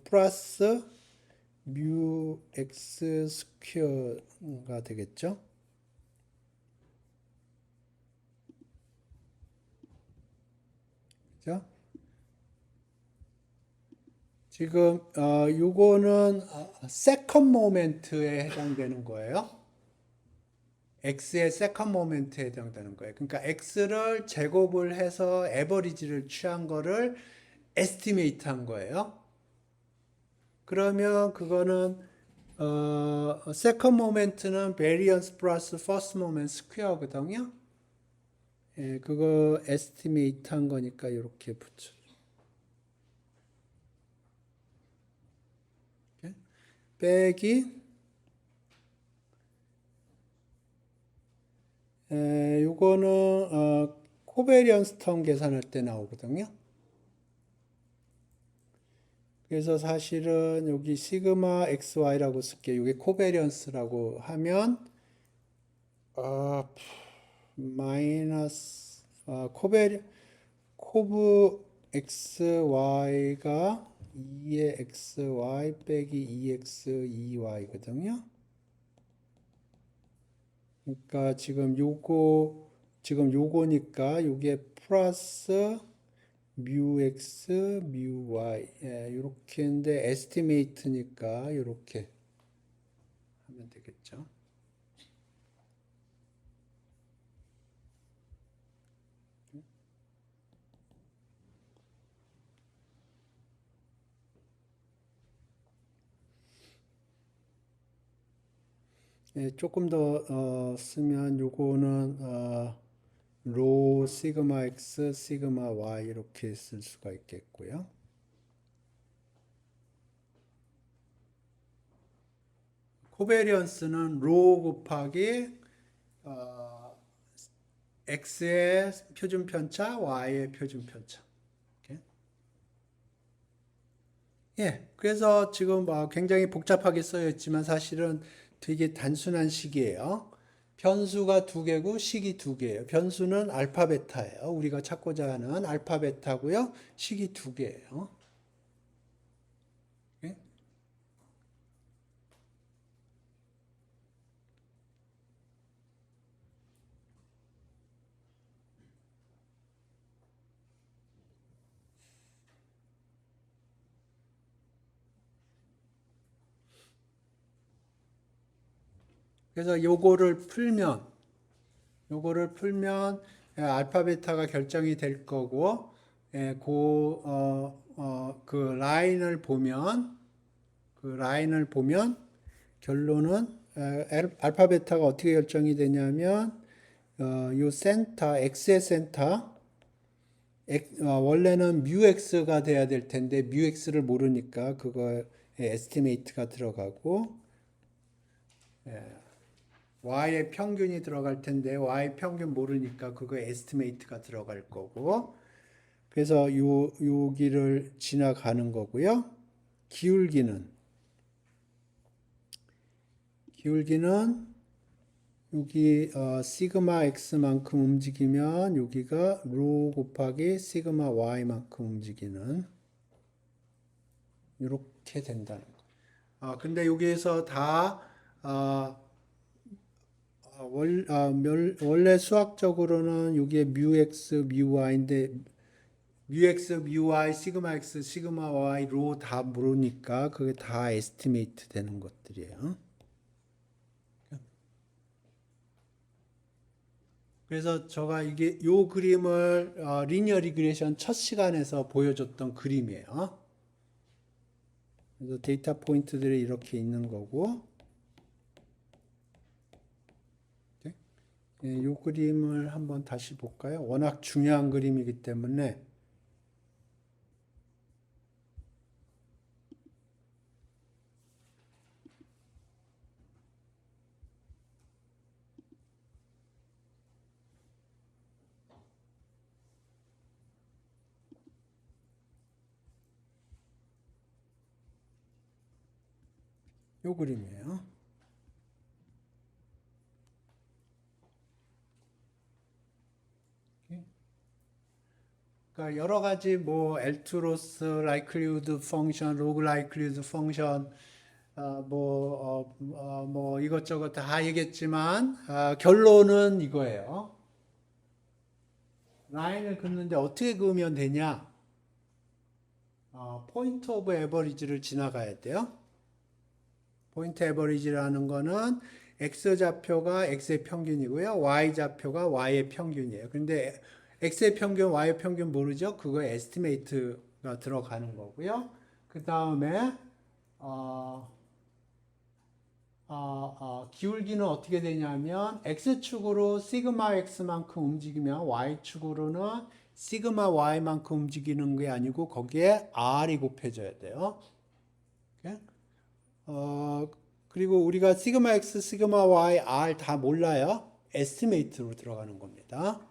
플러스 뮤 x 스퀘어가 되겠죠. 그죠? 지금 요거는 세컨 모멘트에 해당되는 거예요. x의 세컨 모멘트에 해당되는 거예요. 그러니까 x를 제곱을 해서 에버리지를 취한 거를 에스티메이트 한 거예요. 그러면 그거는 세컨 모멘트는 베리언스 플러스 퍼스트 모멘트 스퀘어거든요. 예, 그거 에스티메이트 한 거니까 이렇게 붙여. 빼기 요거는 코베리언스 텀 계산할 때 나오거든요. 그래서 사실은 여기 시그마 XY라고 쓸게요. 이게 코베리언스라고 하면 마이너스 코브 XY가 2의 XY 빼기 2X 2Y거든요. 그러니까 지금 요거니까 요게 플러스 뮤 x 뮤 y 이렇게 했는데 에스티메이트니까 이렇게 하면 되겠죠. 조금 더 쓰면 요거는 로 시그마 x 시그마 y 이렇게 쓸 수가 있겠고요. 코베리언스는 로 곱하기 x의 표준 편차, y의 표준 편차. 예, 그래서 지금 굉장히 복잡하게 쓰여 있지만 사실은 되게 단순한 식이에요. 변수가 두 개고 식이 두 개예요. 변수는 알파 베타예요. 우리가 찾고자 하는 알파 베타고요. 식이 두 개예요. 예? 그래서 요거를 풀면 알파 베타가 결정이 될 거고 그 라인을 보면 결론은 알파 베타가 어떻게 결정이 되냐면 요 센터 x의 센터 원래는 뮤 x가 돼야 될 텐데 뮤 x를 모르니까 그거에 에스티메이트가 들어가고 y의 평균이 들어갈 텐데 y 평균 모르니까 그거에 에스티메이트가 들어갈 거고 그래서 여기를 지나가는 거고요. 기울기는 여기 시그마 x만큼 움직이면 여기가 로 곱하기 시그마 y만큼 움직이는 이렇게 된다는 거. 근데 여기에서 다 원래 수학적으로는 여기에 뮤 x 뮤 y인데 뮤 x 뮤 y 시그마 x 시그마 y 로 다 모르니까 그게 다 에스티메이트 되는 것들이에요. 그래서 제가 요 그림을 리니어 리그레션 첫 시간에서 보여줬던 그림이에요. 그래서 데이터 포인트들이 이렇게 있는 거고 이 그림을 한번 다시 볼까요? 워낙 중요한 그림이기 때문에 요 그림이에요. 그러니까 여러 가지 뭐 엘투로스 라이클리후드 펑션, 로그 라이클리후드 펑션 뭐 이것저것 다 얘기했지만 결론은 이거예요. 라인을 긋는데 어떻게 그으면 되냐? 포인트 오브 에버리지를 지나가야 돼요. 포인트 에버리지라는 거는 x 좌표가 x의 평균이고요. y 좌표가 y의 평균이에요. 근데 x의 평균, y의 평균 모르죠? 그거에 에스티메이트가 들어가는 거고요. 그 다음에 기울기는 어떻게 되냐면 x축으로 시그마 x만큼 움직이면 y축으로는 시그마 y만큼 움직이는 게 아니고 거기에 r이 곱해져야 돼요. 그리고 우리가 시그마 x, 시그마 y, r 다 몰라요. 에스티메이트로 들어가는 겁니다.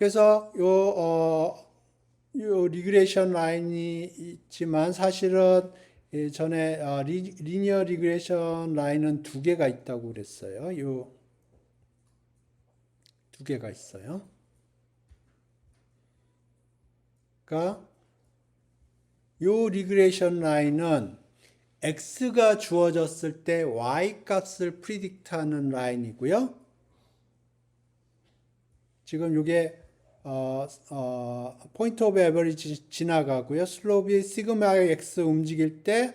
그래서 요 리그레이션 라인이 있지만 사실은 전에 리니어 리그레이션 라인은 두 개가 있다고 그랬어요. 요 두 개가 있어요. 그러니까 요 리그레이션 라인은 x가 주어졌을 때 y 값을 프리딕트하는 라인이고요. 지금 이게 포인트 오브 에버리지 지나가고요. 슬롭이 시그마 x 움직일 때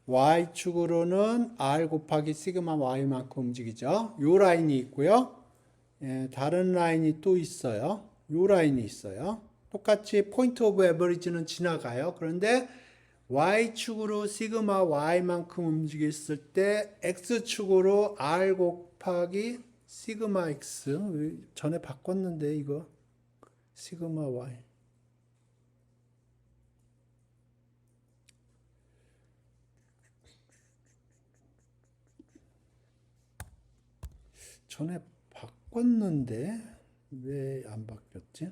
y축으로는 r 곱하기 시그마 y만큼 움직이죠. 요 라인이 있고요. 예, 다른 라인이 또 있어요. 요 라인이 있어요. 똑같이 포인트 오브 에버리지는 지나가요. 그런데 y축으로 시그마 y만큼 움직였을 때 x축으로 r 곱하기 시그마 x 전에 바꿨는데 이거 시그마 y 전에 바꿨는데 왜 안 바뀌었지?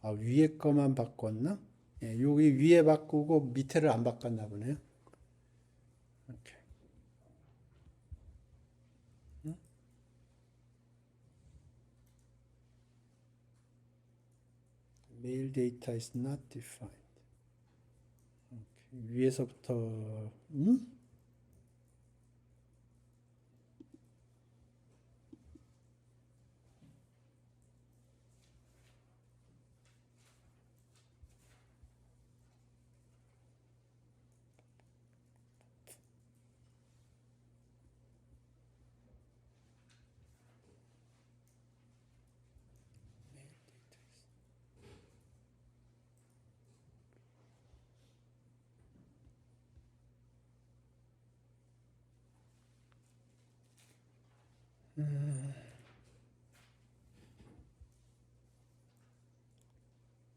아, 위에 거만 바꿨나? 예, 여기 위에 바꾸고 밑에를 안 바꿨나 보네요. 오케이. Mail data is not defined. 오케이. 위에서부터 음,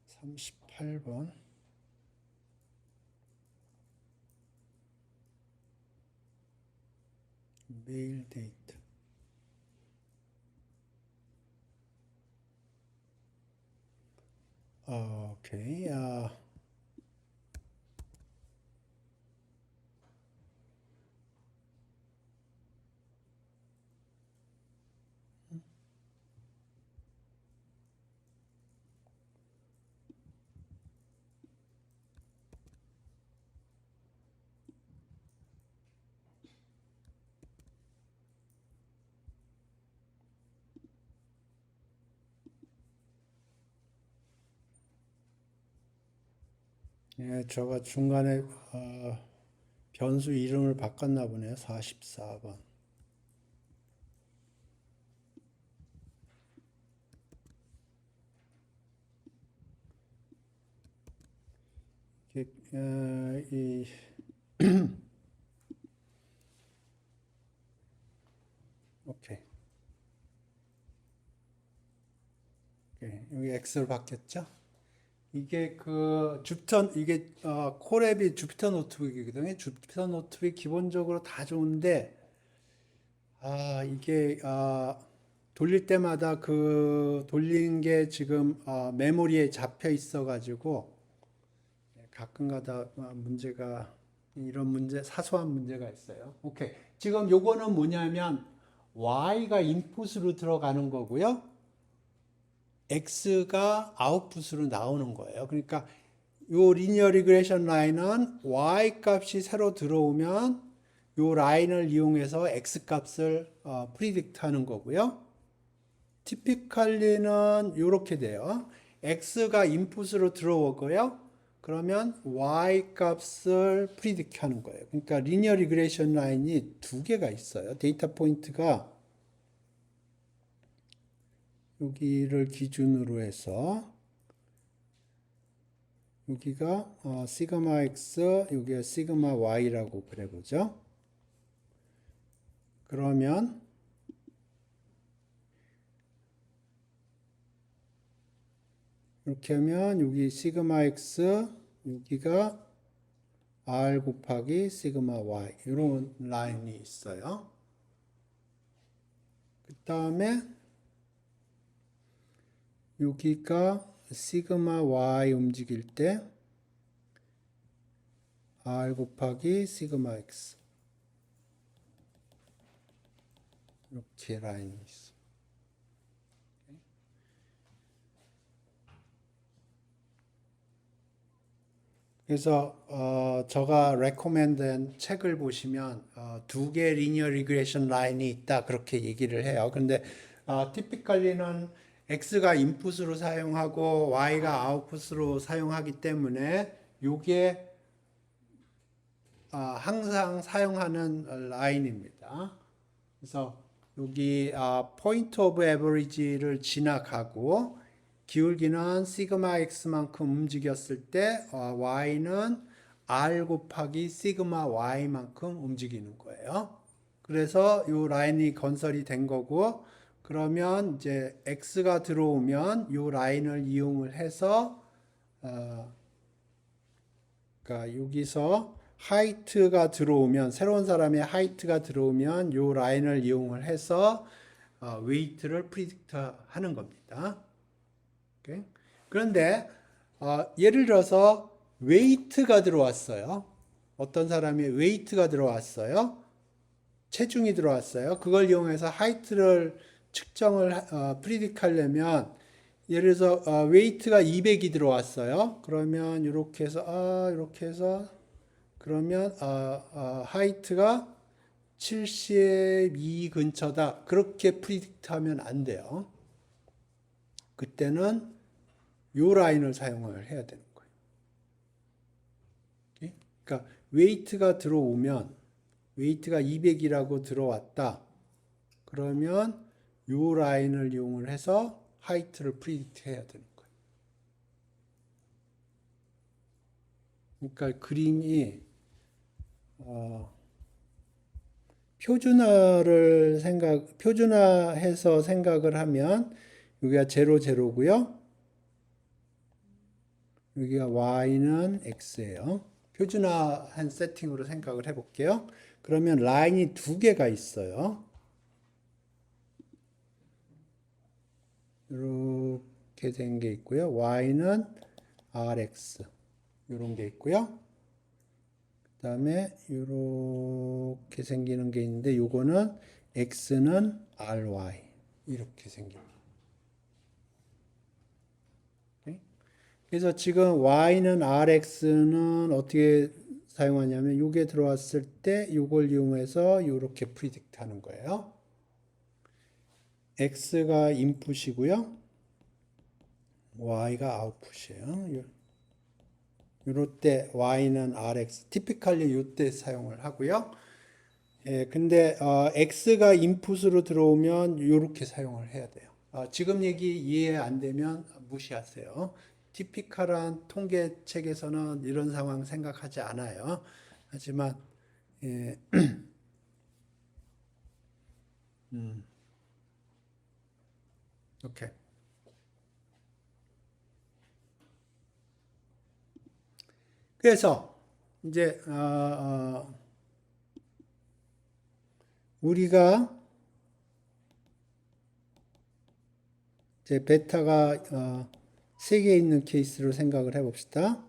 38번 메일 데이터 오케이. 예, 제가 중간에 변수 이름을 바꿨나 보네요. 44번. 이 오케이. 여기 x를 바뀌었죠? 이게 그 주피터 이게 코랩이 주피터 노트북이거든요. 주피터 노트북이 기본적으로 다 좋은데 이게 돌릴 때마다 그 돌린 게 지금 메모리에 잡혀 있어 가지고 가끔가다 문제가 이런 문제 사소한 문제가 있어요. 오케이. 지금 요거는 뭐냐면 y가 인풋으로 들어가는 거고요. x가 아웃풋으로 나오는 거예요. 그러니까 요 리니어 리그레이션 라인은 y 값이 새로 들어오면 요 라인을 이용해서 x 값을 프리딕트 하는 거고요. 티피컬리는 이렇게 돼요. x가 인풋으로 들어오고요. 그러면 y 값을 프리딕트 하는 거예요. 그러니까 리니어 리그레이션 라인이 두 개가 있어요. 데이터 포인트가 여기를 기준으로 해서 여기가 시그마 x, 여기가 시그마 y라고 그래보죠. 그러면 이렇게 하면 여기 시그마 x, 여기가 r 곱하기 시그마 y 이런 라인이 있어요. 그 다음에 여기가 시그마 y 움직일 때 r 곱하기 시그마 x 이렇게 라인이 있어. 그래서 제가 레코멘드한 책을 보시면 두 개 리니어 리그레션 라인이 있다 그렇게 얘기를 해요. 근데 티피컬리는 x가 인풋으로 사용하고 y가 아웃풋으로 사용하기 때문에 이게 항상 사용하는 라인입니다. 그래서 여기 포인트 오브 에버리지를 지나가고 기울기는 시그마 x만큼 움직였을 때 y는 r 곱하기 시그마 y만큼 움직이는 거예요. 그래서 이 라인이 건설이 된 거고, 그러면 이제 x가 들어오면 이 라인을 이용을 해서 그러니까 여기서 하이트가 들어오면, 새로운 사람의 하이트가 들어오면 이 라인을 이용을 해서 웨이트를 프리딕트 하는 겁니다. 오케이? 그런데 예를 들어서 웨이트가 들어왔어요. 어떤 사람이 웨이트가 들어왔어요. 체중이 들어왔어요. 그걸 이용해서 하이트를 측정을 프리딕 하려면, 예를 들어서 웨이트가 200이 들어왔어요. 그러면 이렇게 해서 그러면 하이트가 72 근처다. 그렇게 프리딕트 하면 안 돼요. 그때는 요 라인을 사용을 해야 되는 거예요. 오케이? 그러니까 웨이트가 들어오면, 웨이트가 200이라고 들어왔다. 그러면 요 라인을 이용을 해서 하이트를 프리딕트 해야 되는 거예요. 그러니까 그림이 표준화해서 생각을 하면 여기가 0, 0고요. 여기가 y는 x예요. 표준화한 세팅으로 생각을 해볼게요. 그러면 라인이 두 개가 있어요. 이렇게 된 게 있고요. y는 rx 이런 게 있고요. 그 다음에 이렇게 생기는 게 있는데 요거는 x는 ry 이렇게 생깁니다. 그래서 지금 y는 rx는 어떻게 사용하냐면 요게 들어왔을 때 요걸 이용해서 이렇게 프리딕트 하는 거예요. x가 인풋이고요. y가 아웃풋이에요. 요럴 때 y는 rx, 티피컬리 요때 사용을 하고요. 예, 근데 x가 인풋으로 들어오면 요렇게 사용을 해야 돼요. 지금 얘기 이해 안 되면 무시하세요. 티피컬한 통계책에서는 이런 상황 생각하지 않아요. 하지만 예, 오케이. 그래서 이제 우리가 이제 베타가 3개 있는 케이스로 생각을 해봅시다.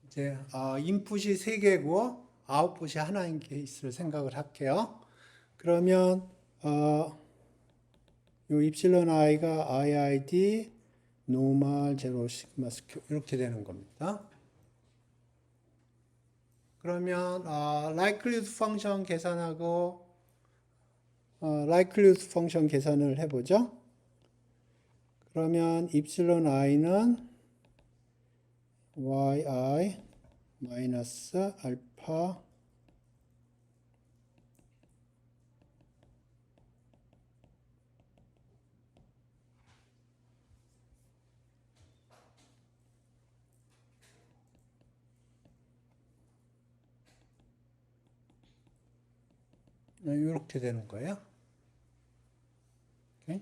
이제 인풋이 3개고 아웃풋이 하나인 케이스를 생각을 할게요. 그러면 요 입실론 i가 iid 노멀 제로 시그마 스퀘어 이렇게 되는 겁니다. 그러면 likelihood 펑션 계산하고 likelihood 펑션 계산을 해보죠. 그러면 입실론 i는 yi 마이너스 알파 이렇게 되는 거예요. 오케이?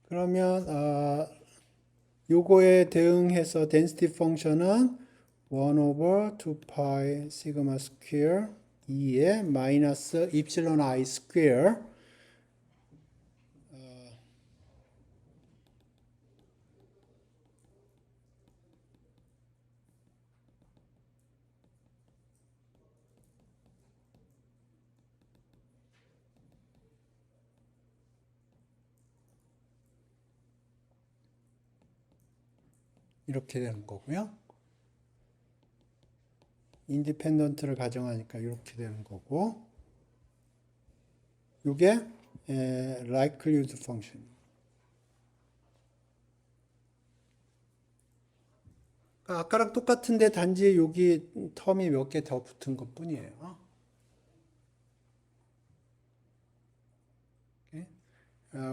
그러면 요거에 대응해서 density 펑션은 1 over 2 pi sigma square 2에 마이너스 epsilon I square 이렇게 되는 거고요. 인디펜던트를 가정하니까 이렇게 되는 거고, 이게 likelihood function. 그러니까 아까랑 똑같은데 단지 여기 텀이 몇 개 더 붙은 것 뿐이에요.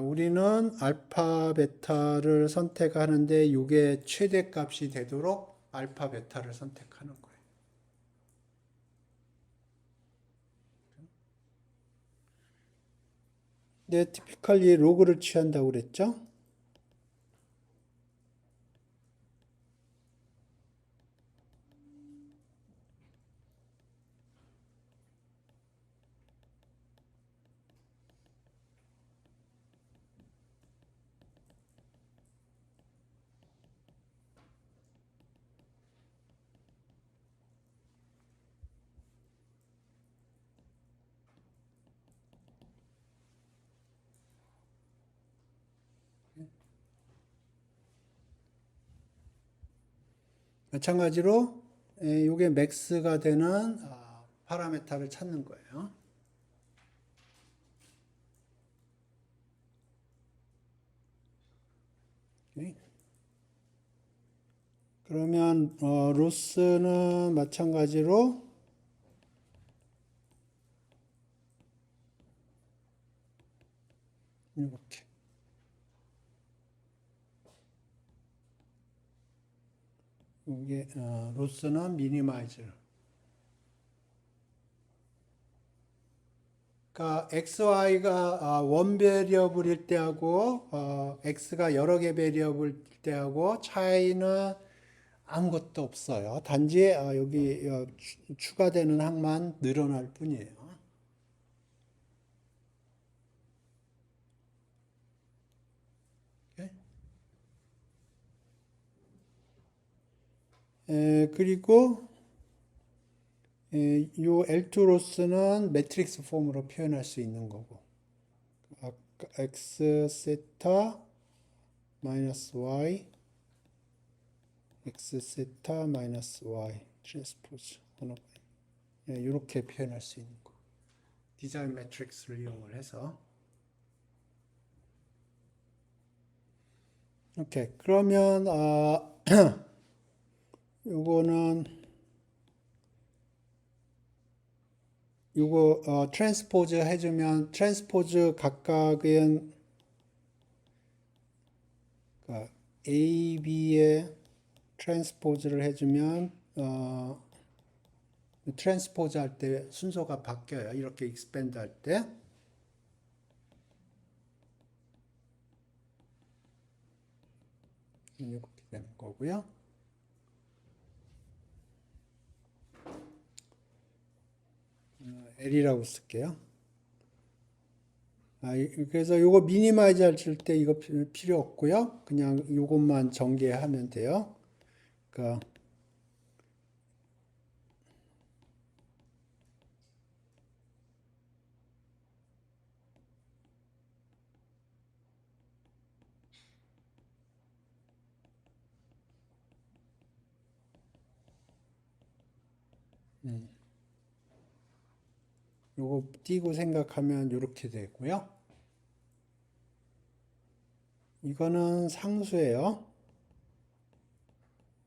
우리는 알파, 베타를 선택하는데 이게 최대값이 되도록 알파, 베타를 선택하는 거예요. 근데 typically 로그를 취한다고 그랬죠? 마찬가지로 이게 맥스가 되는 파라메타를 찾는 거예요. 그러면 로스는 마찬가지로 이렇게 이게 로스는 미니마이즈. 그러니까 xy가 원 베리어블일 때하고 x가 여러 개 베리어블일 때하고 차이는 아무것도 없어요. 단지 여기 추가되는 항만 늘어날 뿐이에요. 그리고 요 L2 로스는 매트릭스 폼으로 표현할 수 있는 거고, x 세타 마이너스 y x 세타 마이너스 y 트랜스포즈 이렇게 표현할 수 있는 거. 디자인 매트릭스를 이용을 해서. 오케이. 그러면 요거는 요거 트랜스포즈 해주면 트랜스포즈 각각은 그러니까 A, B에 트랜스포즈를 해주면 트랜스포즈 할 때 순서가 바뀌어요. 이렇게 익스펜드 할 때. 이렇게 되는 거고요. L이라고 쓸게요. 그래서 요거 미니마이즈 할 때 이거 필요 없고요. 그냥 요것만 전개하면 돼요. 그러니까 요거 띄고 생각하면 이렇게 되고요. 이거는 상수예요.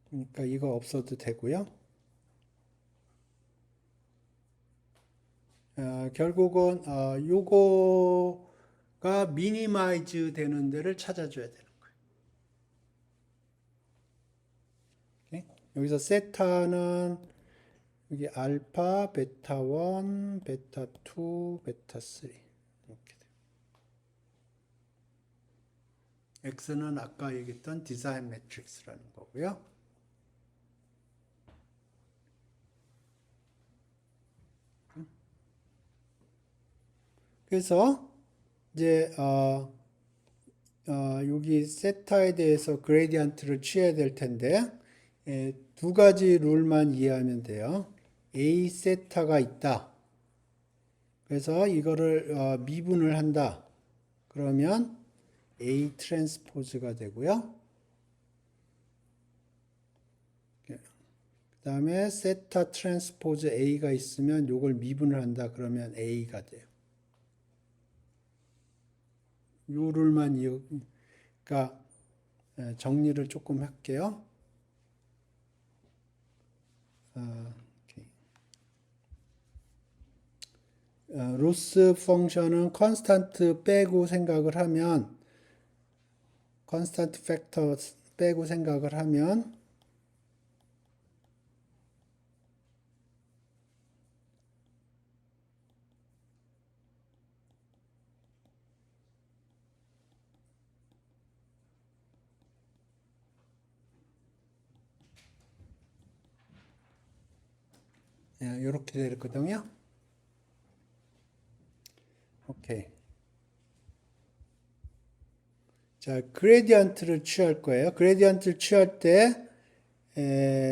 그러니까 이거 없어도 되고요. 결국은 요거가 미니마이즈 되는 데를 찾아줘야 되는 거예요. 오케이? 여기서 세타는 여기 알파, 베타 1, 베타 2, 베타 3 이렇게 돼요. X는 아까 얘기했던 디자인 매트릭스라는 거고요. 그래서 이제 여기 세타에 대해서 그레디언트를 취해야 될 텐데 두 가지 룰만 이해하면 돼요. A 세타가 있다. 그래서 이거를 미분을 한다. 그러면 A 트랜스포즈가 되고요. 그 다음에 세타 트랜스포즈 A가 있으면 이걸 미분을 한다. 그러면 A가 돼요. 요 룰만 그러니까 정리를 조금 할게요. 로스 펑션은 컨스탄트 빼고 생각을 하면 컨스탄트 팩터 빼고 생각을 하면 이렇게 되거든요. 오케이. 자, 그레디언트를 취할 거예요. 그레디언트를 취할 때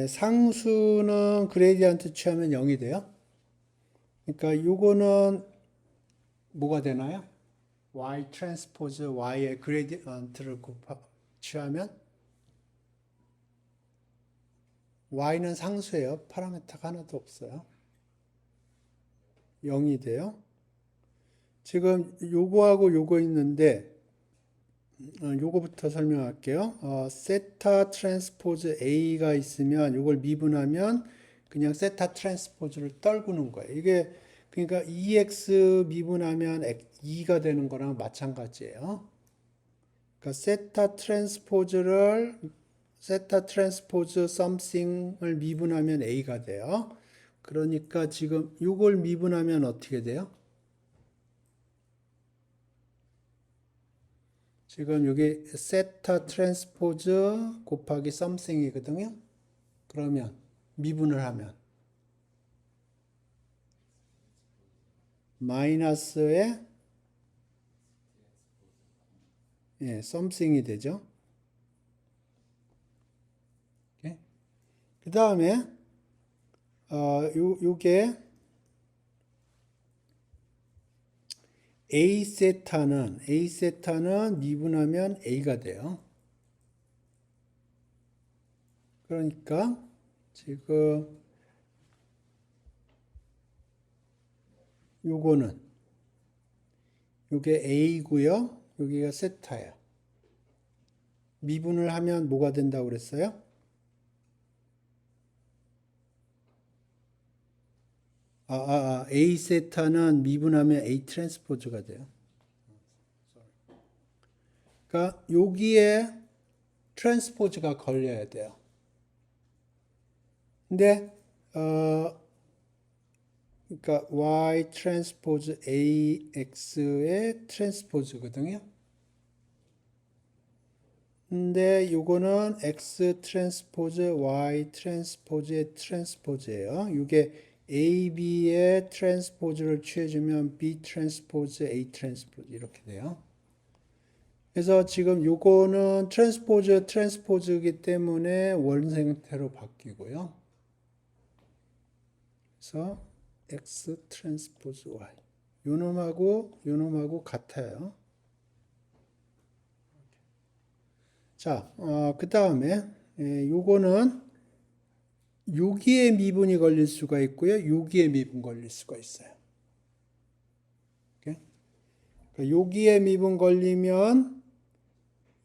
상수는 그레디언트 취하면 0이 돼요. 그러니까 요거는 뭐가 되나요? y 트랜스포즈 y의 그레디언트를 취하면 y는 상수예요. 파라미터가 하나도 없어요. 0이 돼요. 지금 요거하고 요거 있는데 요거부터 설명할게요. 세타 트랜스포즈 A가 있으면 요걸 미분하면 그냥 세타 트랜스포즈를 떨구는 거예요. 이게 그러니까 EX 미분하면 2가 되는 거랑 마찬가지예요. 그러니까 세타 트랜스포즈 something을 미분하면 A가 돼요. 그러니까 지금 요걸 미분하면 어떻게 돼요? 지금 여기 세타 트랜스포즈 곱하기 something이거든요. 그러면 미분을 하면 마이너스에 something이 되죠. 그 다음에 요게 A 세타는 미분하면 A가 돼요. 그러니까 지금 요게 A고요. 여기가 세타예요. 미분을 하면 뭐가 된다고 그랬어요? A 세타는 미분하면 A 트랜스포즈가 돼요. 그러니까 여기에 트랜스포즈가 걸려야 돼요. 근데 그러니까 Y 트랜스포즈 AX의 트랜스포즈거든요. 근데 요거는 X 트랜스포즈 Y 트랜스포즈의 트랜스포즈예요. 이게 AB의 트랜스포즈를 취해주면 B 트랜스포즈 A 트랜스포즈 이렇게 돼요. 그래서 지금 요거는 트랜스포즈이기 때문에 원생태로 바뀌고요. 그래서 X 트랜스포즈 Y 요놈하고 같아요. 자, 그 다음에 요거는 여기에 미분이 걸릴 수가 있고요. 여기에 미분 걸릴 수가 있어요. 그러니까 여기에 미분 걸리면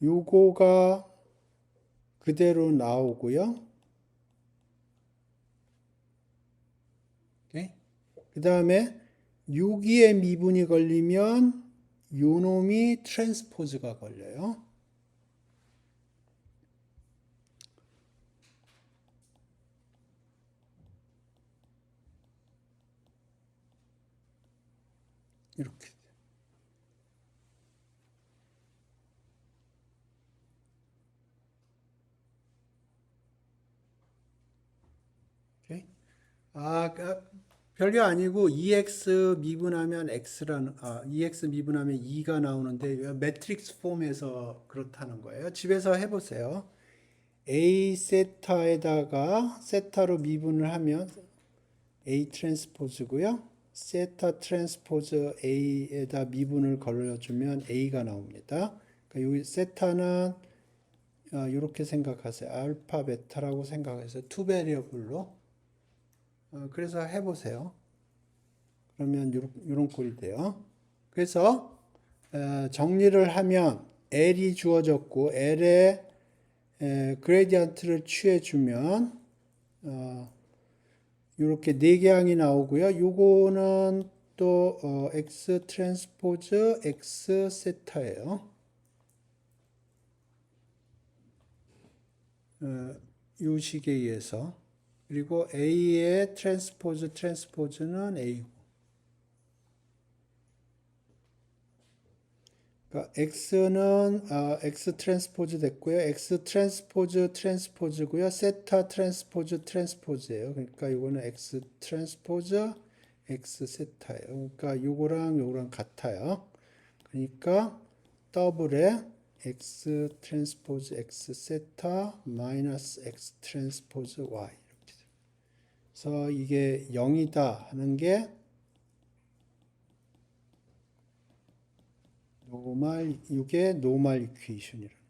요거가 그대로 나오고요. 그 다음에 여기에 미분이 걸리면 요놈이 트랜스포즈가 걸려요. 이렇게. 오케이? 별게 아니고 EX 미분하면 EX 미분하면 2가 나오는데 매트릭스 폼에서 그렇다는 거예요. 집에서 해보세요. A 세타에다가 세타로 미분을 하면 A 트랜스포즈고요. 세타 트랜스포즈 A에다 미분을 걸어주면 A가 나옵니다. 그러니까 여기 세타는 이렇게 생각하세요. 알파 베타라고 생각해서 투 베리어블로. 그래서 해보세요. 그러면 이런 꼴이 돼요. 그래서 정리를 하면 L이 주어졌고 L의 그레디언트를 취해주면 이렇게 네 개항이 나오고요. 요거는 또 X 트랜스포즈 X 세타예요. 이 식에 의해서. 그리고 A의 트랜스포즈는 A. 그러니까 X는 X 트랜스포즈 됐고요. X 트랜스포즈고요. 세타 트랜스포즈예요. 그러니까 이거는 X 트랜스포즈 X 세타예요. 그러니까 요거랑 같아요. 그러니까 더블에 X 트랜스포즈 X 세타 마이너스 X 트랜스포즈 Y 이렇게 돼요. 그래서 이게 0이다 하는 게 이게 노멀 이퀘이션이라는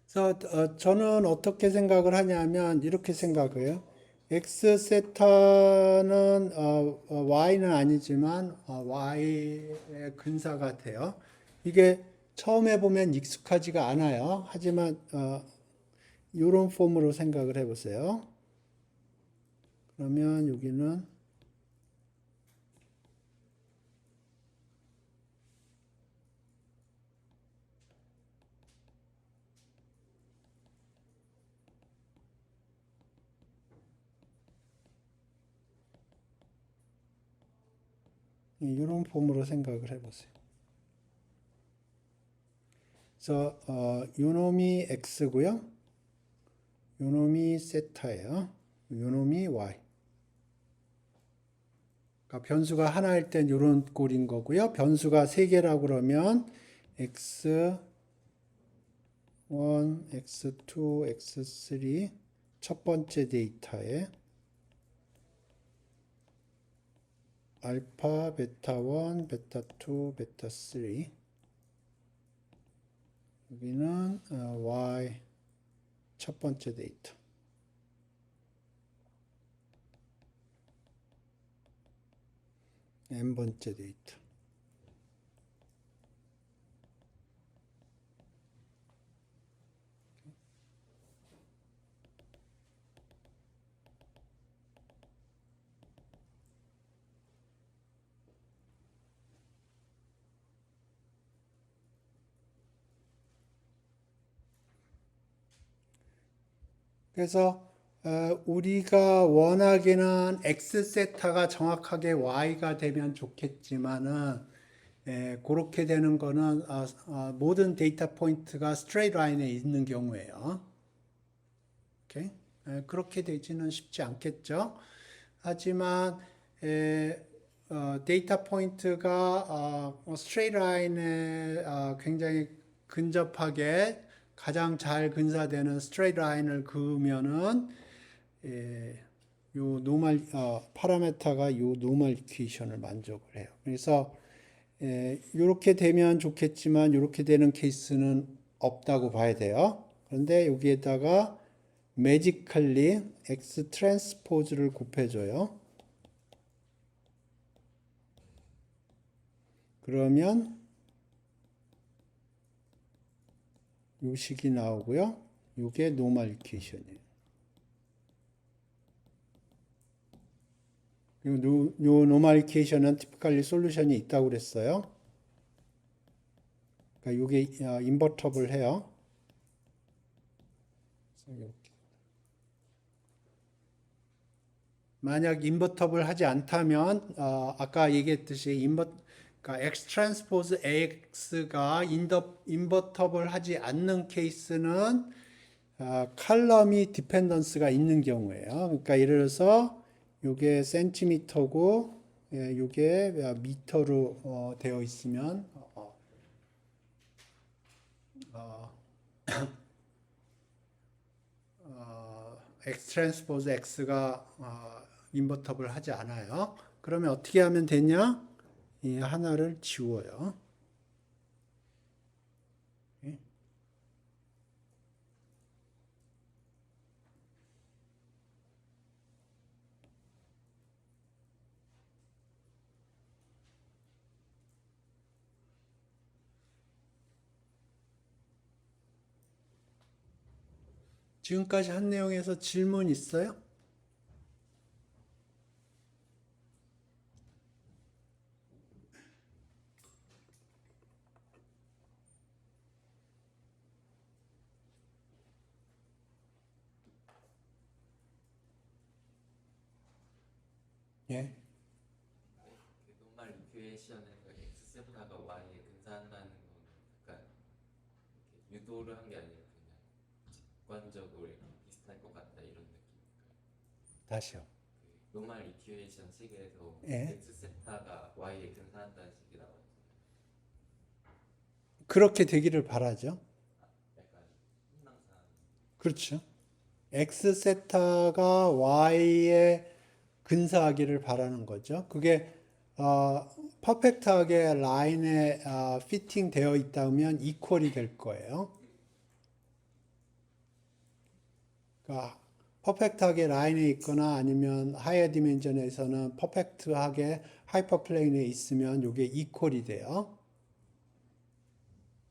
그래서 저는 어떻게 생각을 하냐면 이렇게 생각해요. X 세타는 Y는 아니지만 Y의 근사가 돼요. 이게 처음에 보면 익숙하지가 않아요. 하지만 이런 폼으로 생각을 해보세요. 그러면 여기는 이런 폼으로 생각을 해보세요. 그래서 요놈이 X고요. 요놈이 세타예요. 요놈이 Y. 그러니까 변수가 하나일 땐 이런 꼴인 거고요. 변수가 세 개라고 그러면 X1, X2, X3 첫 번째 데이터에 알파, 베타 1, 베타 2, 베타 3 여기는 Y 첫 번째 데이터 n번째 데이터 그래서 우리가 원하기는 X 세타가 정확하게 Y가 되면 좋겠지만은 그렇게 되는 거는 모든 데이터 포인트가 스트레이트 라인에 있는 경우에요. 오케이? 그렇게 되지는 쉽지 않겠죠. 하지만 데이터 포인트가 스트레이트 라인에 굉장히 근접하게 가장 잘 근사되는 스트레이트 라인을 그으면은 요 노멀 파라메타가 요 노멀 이퀘이션을 만족을 해요. 그래서 이렇게 되면 좋겠지만 이렇게 되는 케이스는 없다고 봐야 돼요. 그런데 여기에다가 매지컬리 X 트랜스포즈를 곱해줘요. 그러면 요 식이 나오고요. 요게 노멀 이퀘이션이에요. 요 노멀 이퀘이션은 티피컬리 솔루션이 있다고 그랬어요. 그러니까 요게 인버터블 해요. 이렇게. 만약 인버터블 하지 않다면 아까 얘기했듯이 그러니까 X 트랜스포즈 X가 인버터블 하지 않는 케이스는 칼럼이 디펜던스가 있는 경우예요. 그러니까 예를 들어서 이게 센티미터고 이게 미터로 되어 있으면 X 트랜스포즈 X가 인버터블 하지 않아요. 그러면 어떻게 하면 되냐? 이 하나를 지워요. 지금까지 한 내용에서 질문 있어요? 예. 그 노멀 이퀘이션에서 x 세타가 y에 근사한다는 건 약간 이렇게 유도를 한 게 아니라 그냥 직관적으로 이렇게 비슷할 것 같다 이런 느낌일까요? 다시요. 그 노멀 이퀘이션 식에서 예. x 세타가 y에 근사한다는 식이 나왔잖아요. 그렇게 되기를 바라죠. 약간 희망상 그렇죠. X 세타가 Y에 근사하기를 바라는 거죠. 그게 퍼펙트하게 라인에 피팅 되어 있다면 이퀄이 될 거예요. 그러니까 퍼펙트하게 라인에 있거나 아니면 하이어 디멘전에서는 퍼펙트하게 하이퍼 플레인에 있으면 이게 이퀄이 돼요.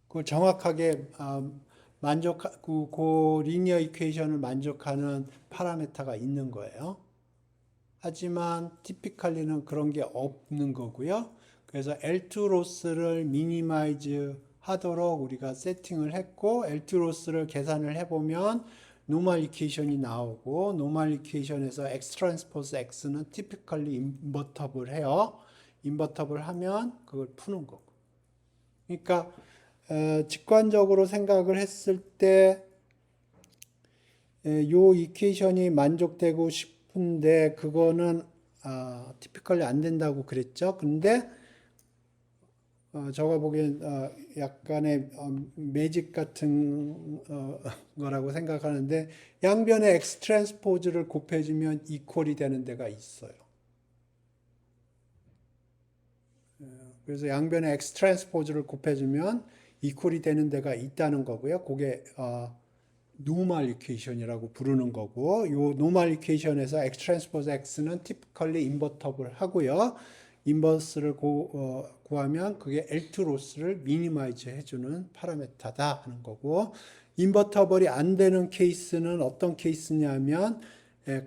그 정확하게 그 리니어 이퀘이션을 만족하는 파라메타가 있는 거예요. 하지만 티피컬리는 그런 게 없는 거고요. 그래서 L2 로스를 미니마이즈 하도록 우리가 세팅을 했고 L2 로스를 계산을 해보면 노멀 이퀘이션이 나오고 노멀 이퀘이션에서 X 트랜스포즈 X는 티피컬리 인버터블 해요. 인버터블 하면 그걸 푸는 거고. 그러니까 직관적으로 생각을 했을 때 요 이퀘이션이 만족되고 싶은데 그거는 티피컬리 안 된다고 그랬죠. 근데 제가 보기엔 약간의 매직 같은 거라고 생각하는데 양변의 X 트랜스포즈를 곱해주면 이퀄이 되는 데가 있어요. 그래서 양변의 X 트랜스포즈를 곱해주면 이퀄이 되는 데가 있다는 거고요. 그게 노멀 이퀘이션이라고 부르는 거고, 요 노멀 이퀘이션에서 X 트랜스포즈 X는 typically invertible 하고요. 인버스를 구하면 그게 L2 로스를 미니마이즈 해주는 파라메타다 하는 거고, 인버터블이 안 되는 케이스는 어떤 케이스냐면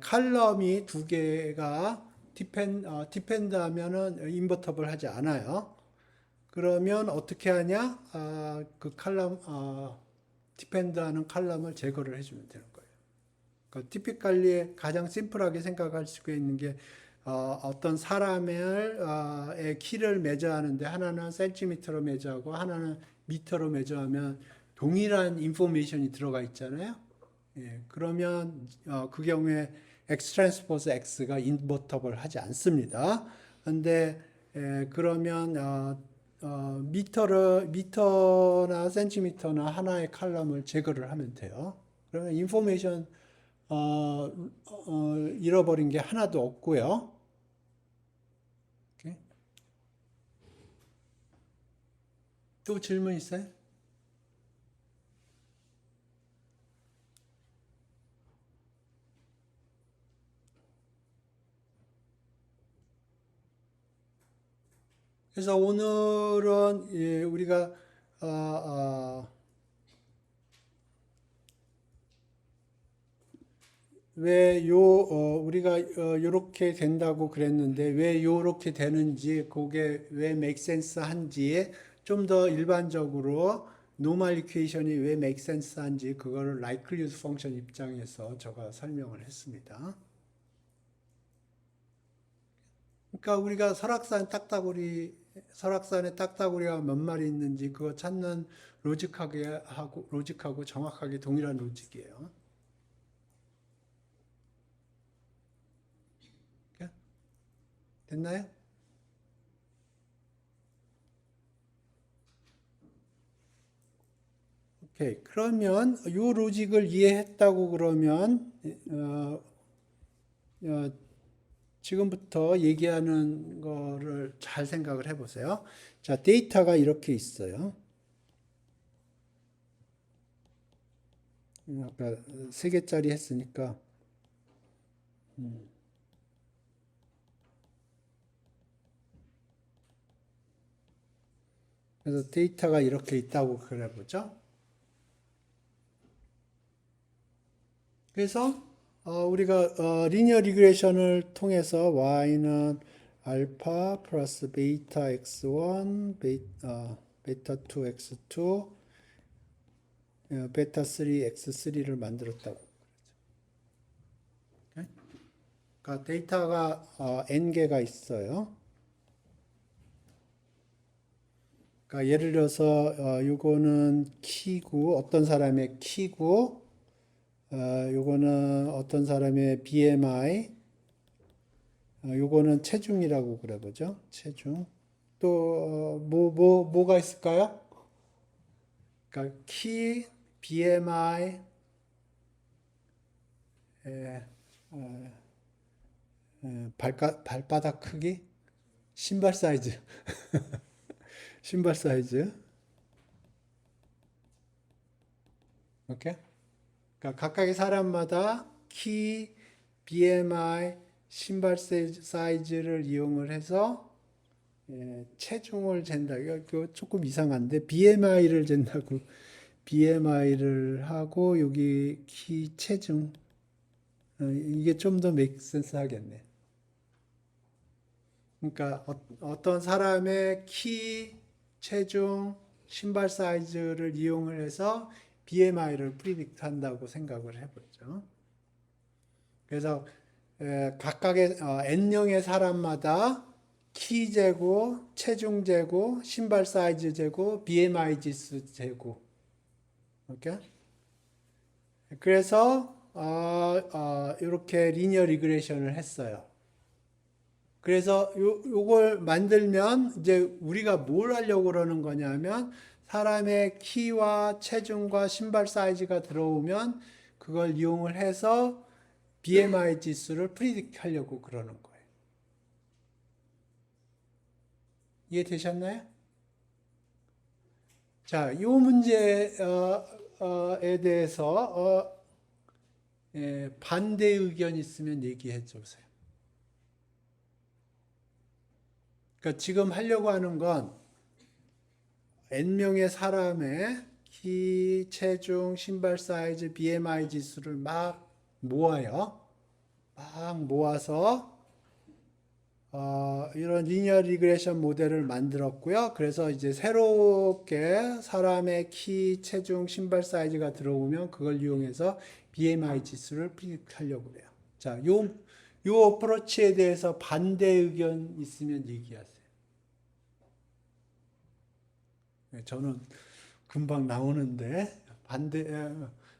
칼럼이 두 개가 디펜드 하면은 인버터블 하지 않아요. 그러면 어떻게 하냐? 그 칼럼 디펜드하는 칼럼을 제거를 해주면 되는 거예요. 그러니까 티피컬리 가장 심플하게 생각할 수 있는 게 어떤 사람의 키를 매저하는데 하나는 센티미터로 매저하고 하나는 미터로 매저하면 동일한 인포메이션이 들어가 있잖아요. 예, 그러면 그 경우에 X 트랜스포즈 X가 인버터블 하지 않습니다. 근데 그러면 미터나 센티미터나 하나의 칼럼을 제거를 하면 돼요. 그러면 인포메이션 잃어버린 게 하나도 없고요. 오케이. 또 질문 있어요? 그래서 오늘은 우리가 우리가 요렇게 된다고 그랬는데 왜 요렇게 되는지 그게 왜 make sense 한지 좀 더 일반적으로 노멀 이퀘이션이 왜 make sense 한지 그거를 likelihood 펑션 입장에서 제가 설명을 했습니다. 그러니까 우리가 설악산에 딱따구리가 몇 마리 있는지 그거 찾는 로직하고 정확하게 동일한 로직이에요. 됐나요? 오케이. 그러면 이 로직을 이해했다고 그러면 어, 지금부터 얘기하는 거를 잘 생각을 해보세요. 자, 데이터가 이렇게 있어요. 아까 3개짜리 했으니까 그래서 데이터가 이렇게 있다고 그래보죠. 그래서 우리가 리니어 리그레이션을 통해서 y는 알파 플러스 베이타 x1, 베이타 2 x2, 베타 3 x3를 만들었다고. 그러니까 데이터가 n개가 있어요. 그러니까 예를 들어서 요거는 키고 어떤 사람의 키고 요거는 어떤 사람의 BMI, 요거는 체중이라고 그래 보죠. 체중. 또 뭐가 있을까요? 그러니까 키, BMI, 발바닥 크기, 신발 사이즈, 신발 사이즈. 오케이? 그러니까 각각의 사람마다 키, BMI, 신발 사이즈를 이용을 해서 체중을 잰다. 이거 조금 이상한데 BMI를 잰다고. BMI를 하고 여기 키, 체중. 이게 좀 더 메이크 센스 하겠네. 그러니까 어떤 사람의 키, 체중, 신발 사이즈를 이용을 해서 BMI를 프리딕트 한다고 생각을 해보죠. 그래서 각각의 N형의 사람마다 키 재고, 체중 재고, 신발 사이즈 재고, BMI 지수 재고. 오케이? 그래서 이렇게 리니어 리그레이션을 했어요. 그래서 요걸 만들면 이제 우리가 뭘 하려고 그러는 거냐면 사람의 키와 체중과 신발 사이즈가 들어오면 그걸 이용을 해서 BMI 지수를 프리딕트 하려고 그러는 거예요. 이해되셨나요? 자, 이 문제에 대해서 반대 의견 있으면 얘기해 주세요. 그러니까 지금 하려고 하는 건 N명의 사람의 키, 체중, 신발 사이즈, BMI 지수를 막 모아요. 막 모아서 이런 리니어 리그레이션 모델을 만들었고요. 그래서 이제 새롭게 사람의 키, 체중, 신발 사이즈가 들어오면 그걸 이용해서 BMI 지수를 프리딕트하려고 그래요. 자, 요 어프로치에 대해서 반대 의견 있으면 얘기하세요. 네, 저는 금방 나오는데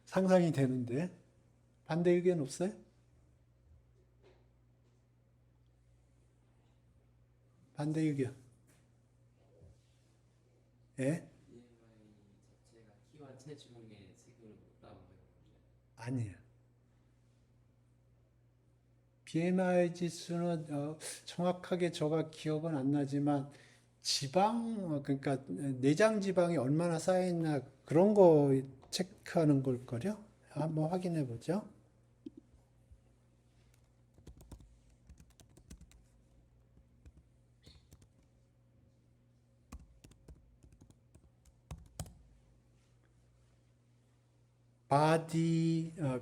상상이 되는데 반대 의견 없어요? 반대 의견. 예? BMI 자체가 키와 체중의 세금을 못 따오는 아니에요. BMI 지수는 정확하게 제가 기억은 안 나지만 그러니까 내장 지방이 얼마나 쌓여 있나 그런 거 체크하는 걸 거요. 한번 확인해 보죠.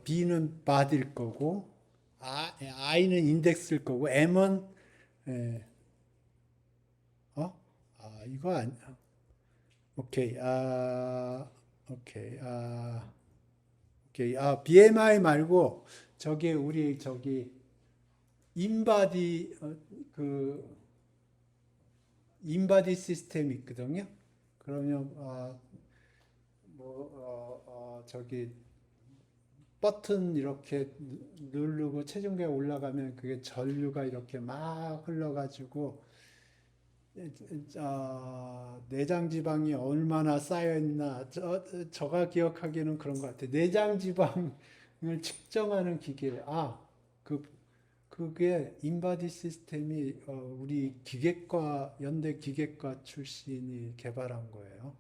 B는 body일 거고, I는 인덱스일 거고, M은 예, 이거 오케이, 오케이, 오케이, BMI 말고 우리 인바디 그 인바디 시스템이 있거든요. 그러면 저기 버튼 이렇게 누르고 체중계가 올라가면 그게 전류가 이렇게 막 흘러가지고 내장 지방이 얼마나 쌓여 있나 저가 기억하기에는 그런 것 같아요. 내장 지방을 측정하는 기계. 그게 인바디 시스템이 우리 기계과 연대 기계과 출신이 개발한 거예요.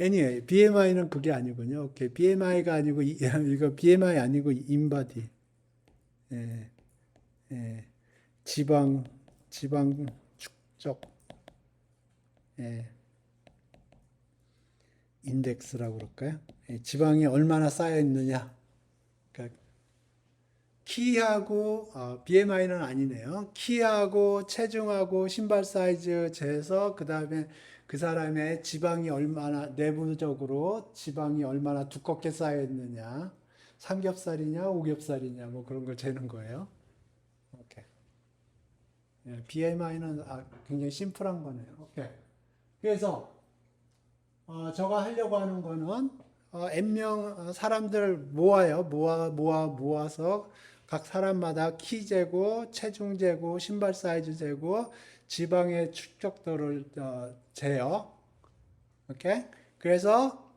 Anyway, BMI는 그게 아니군요. 오케이, BMI가 아니고 이거 BMI 아니고 인바디. 예, 예. 지방 축적 예, 인덱스라고 그럴까요? 예, 지방이 얼마나 쌓여 있느냐. 그러니까 키하고 BMI는 아니네요. 키하고 체중하고 신발 사이즈 재서 그다음에 그 사람의 지방이 얼마나 내부적으로 지방이 얼마나 두껍게 쌓여 있느냐. 삼겹살이냐, 오겹살이냐 뭐 그런 걸 재는 거예요. 오케이. 예, BMI는 굉장히 심플한 거네요. 오케이. 그래서 저가 하려고 하는 거는 N명 사람들 모아서 각 사람마다 키 재고, 체중 재고, 신발 사이즈 재고, 지방의 축적도를 재요. 오케이? 그래서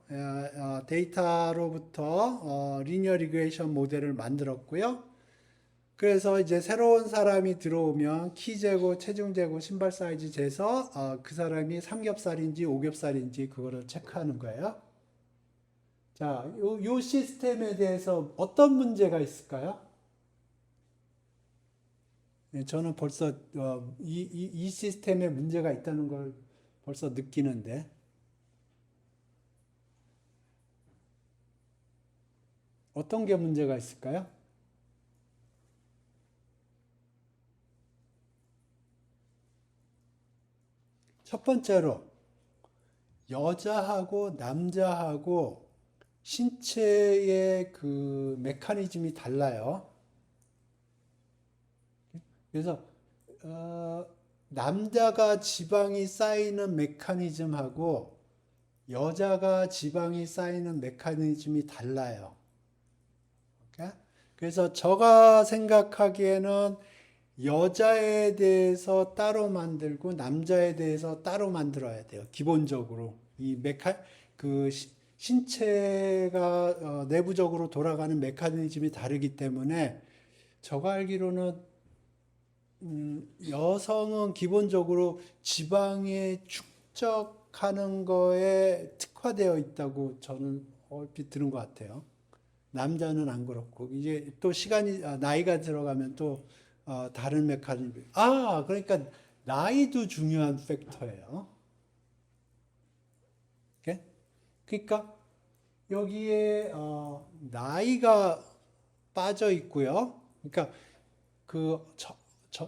데이터로부터 리니어 리그레이션 모델을 만들었고요. 그래서 이제 새로운 사람이 들어오면 키 재고, 체중 재고, 신발 사이즈 재서 그 사람이 삼겹살인지 오겹살인지 그거를 체크하는 거예요. 자, 요 시스템에 대해서 어떤 문제가 있을까요? 네, 저는 벌써 이 시스템에 문제가 있다는 걸 벌써 느끼는데 어떤 게 문제가 있을까요? 첫 번째로 여자하고 남자하고 신체의 그 메커니즘이 달라요. 그래서 남자가 지방이 쌓이는 메커니즘하고 여자가 지방이 쌓이는 메커니즘이 달라요. 오케이? 그래서 제가 생각하기에는 여자에 대해서 따로 만들고 남자에 대해서 따로 만들어야 돼요. 기본적으로 그 신체가 내부적으로 돌아가는 메커니즘이 다르기 때문에 제가 알기로는 여성은 기본적으로 지방에 축적하는 거에 특화되어 있다고 저는 얼핏 들은 것 같아요. 남자는 안 그렇고 이제 또 시간이 나이가 들어가면 또 다른 메커니즘. 그러니까 나이도 중요한 팩터예요. 오케이? 그러니까 여기에 나이가 빠져 있고요. 그러니까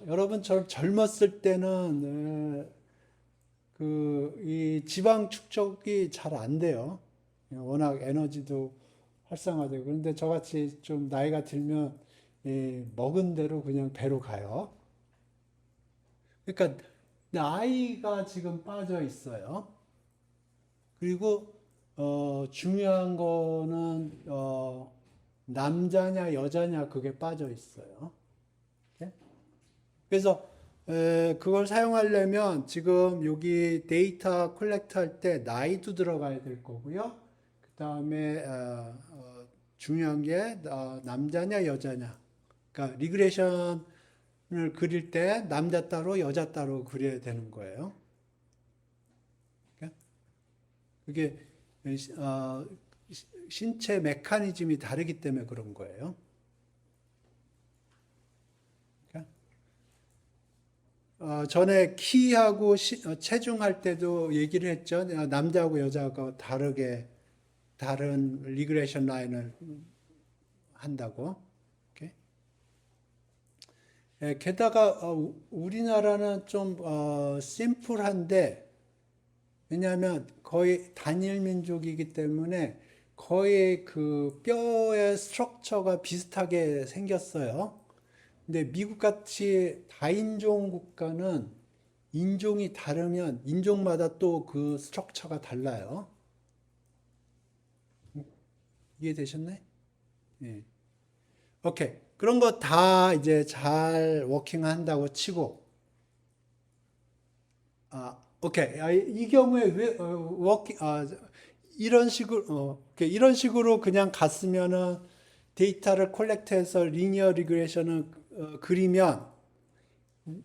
여러분처럼 젊었을 때는 이 지방 축적이 잘 안 돼요. 워낙 에너지도 활성화되고. 그런데 저같이 좀 나이가 들면 먹은 대로 그냥 배로 가요. 그러니까 나이가 지금 빠져 있어요. 그리고 중요한 거는 남자냐 여자냐 그게 빠져 있어요. 그래서 그걸 사용하려면 지금 여기 데이터 컬렉트 할 때 나이도 들어가야 될 거고요. 그 다음에 중요한 게 남자냐 여자냐. 그러니까 리그레이션을 그릴 때 남자 따로 여자 따로 그려야 되는 거예요. 그게 신체 메커니즘이 다르기 때문에 그런 거예요. 전에 키하고 체중할 때도 얘기를 했죠. 남자하고 여자하고 다른 리그레이션 라인을 한다고. 오케이? 게다가 우리나라는 좀 심플한데 왜냐하면 거의 단일 민족이기 때문에 거의 그 뼈의 스트럭처가 비슷하게 생겼어요. 근데 미국 같이 다인종 국가는 인종이 다르면 인종마다 또 그 스트럭처가 달라요. 이해되셨나요? 예. 오케이. 그런 거 다 이제 잘 워킹한다고 치고, 오케이. 이 경우에 왜 이런 식으로 오케이. 이런 식으로 그냥 갔으면은 데이터를 콜렉트해서 리니어 리그레션을 그리면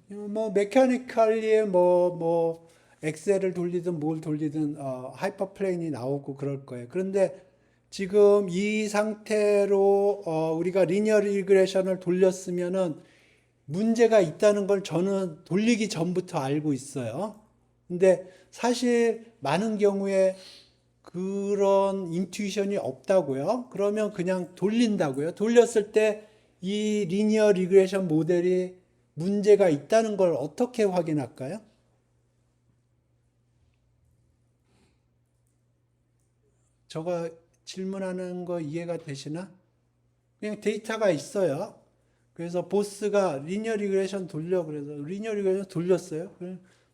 뭐 메카니컬리에 뭐 엑셀을 돌리든 뭘 돌리든 하이퍼플레인이 나오고 그럴 거예요. 그런데 지금 이 상태로 우리가 리니어 리그레션을 돌렸으면은 문제가 있다는 걸 저는 돌리기 전부터 알고 있어요. 근데 사실 많은 경우에 그런 인투이션이 없다고요. 그러면 그냥 돌린다고요. 돌렸을 때 이 리니어 리그레션 모델이 문제가 있다는 걸 어떻게 확인할까요? 저가 질문하는 거 이해가 되시나? 그냥 데이터가 있어요. 그래서 보스가 리니어 리그레션 돌려 그래서 리니어 리그레션 돌렸어요.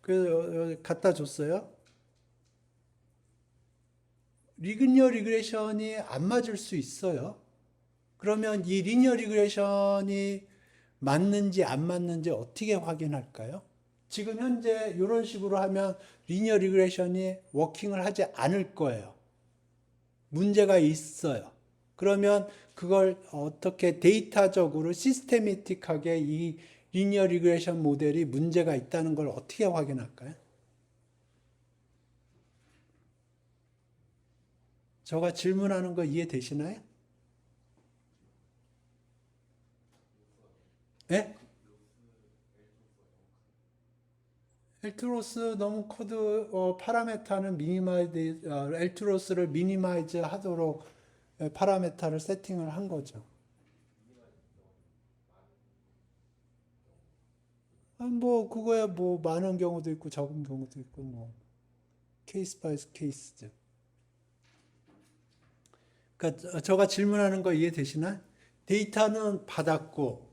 그래서 갖다 줬어요. 리니어 리그레션이 안 맞을 수 있어요. 그러면 이 리니어 리그레션이 맞는지 안 맞는지 어떻게 확인할까요? 지금 현재 이런 식으로 하면 리니어 리그레션이 워킹을 하지 않을 거예요. 문제가 있어요. 그러면 그걸 어떻게 데이터적으로 시스테미틱하게 이 리니어 리그레션 모델이 문제가 있다는 걸 어떻게 확인할까요? 제가 질문하는 거 이해되시나요? 네? 엘트로스 너무 코드 파라메타는 미니마이즈 엘트로스를 미니마이즈 하도록 파라메타를 세팅을 한 거죠. 뭐 그거야 뭐 많은 경우도 있고 적은 경우도 있고 뭐 케이스 바이 케이스죠. 그러니까 제가 질문하는 거 이해되시나? 데이터는 받았고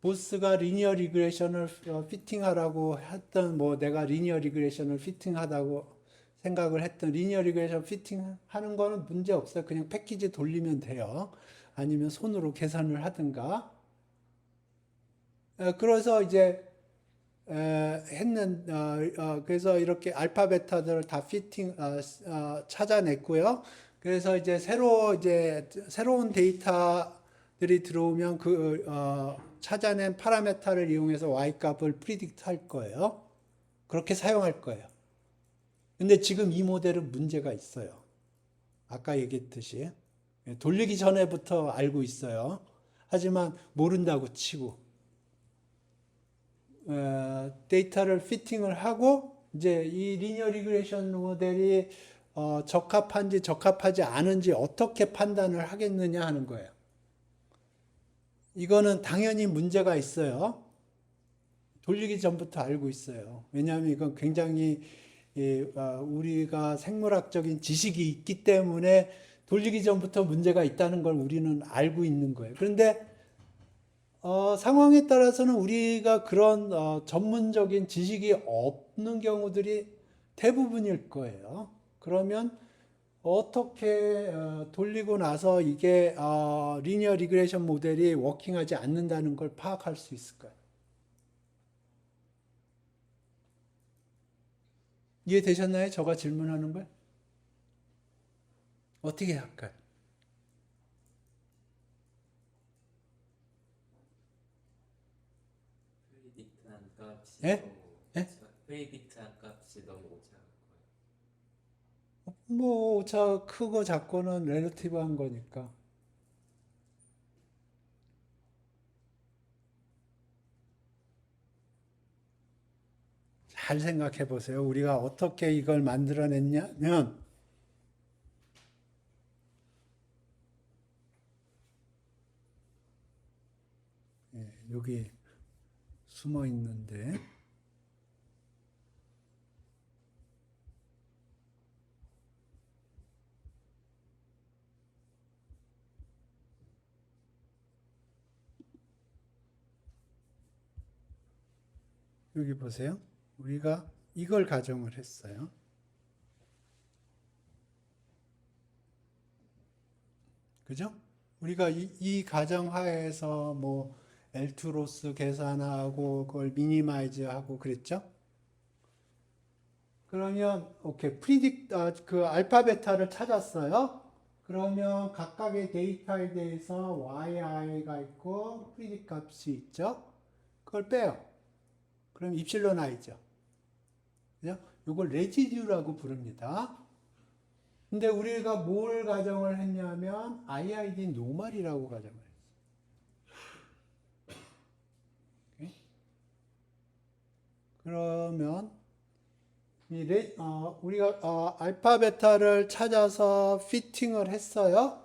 보스가 리니어 리그레션을 피팅하라고 했던 뭐 내가 리니어 리그레션을 피팅하다고 생각을 했던 리니어 리그레션 피팅하는 거는 문제 없어요. 그냥 패키지 돌리면 돼요. 아니면 손으로 계산을 하든가. 그래서 이제 그래서 이렇게 알파 베타들을 다 찾아냈고요. 그래서 이제 새로운 데이터들이 들어오면 찾아낸 파라메타를 이용해서 y 값을 프리딕트 할 거예요. 그렇게 사용할 거예요. 근데 지금 이 모델은 문제가 있어요. 아까 얘기했듯이 돌리기 전에부터 알고 있어요. 하지만 모른다고 치고 데이터를 피팅을 하고 이제 이 리니어 리그레이션 모델이 적합한지 적합하지 않은지 어떻게 판단을 하겠느냐 하는 거예요. 이거는 당연히 문제가 있어요. 돌리기 전부터 알고 있어요. 왜냐하면 이건 굉장히 우리가 생물학적인 지식이 있기 때문에 돌리기 전부터 문제가 있다는 걸 우리는 알고 있는 거예요. 그런데 상황에 따라서는 우리가 그런 전문적인 지식이 없는 경우들이 대부분일 거예요. 그러면 어떻게 돌리고 나서 이게 리니어 리그레이션 모델이 워킹하지 않는다는 걸 파악할 수 있을까요? 이해되셨나요? 제가 질문하는 걸? 어떻게 할까요? 프리딕트한 값이 예? 너무 예? 프리딕트한 값이 너무 오차한 거예요. 뭐 오차 크고 작고는 렐러티브한 거니까. 잘 생각해 보세요. 우리가 어떻게 이걸 만들어냈냐면 여기 숨어 있는데 여기 보세요. 우리가 이걸 가정을 했어요. 그죠? 우리가 이 가정하에서 뭐 L2 로스 계산하고 그걸 미니마이즈하고 그랬죠? 그러면 오케이 그 알파 베타를 찾았어요. 그러면 각각의 데이터에 대해서 yi가 있고 프리딕 값이 있죠. 그걸 빼요. 그럼 입실론 i죠. 그죠? 이걸 레지듀라고 부릅니다. 근데 우리가 뭘 가정을 했냐면 IID 노말이라고 가정을 했어요. 오케이? 그러면 우리가 알파 베타를 찾아서 피팅을 했어요.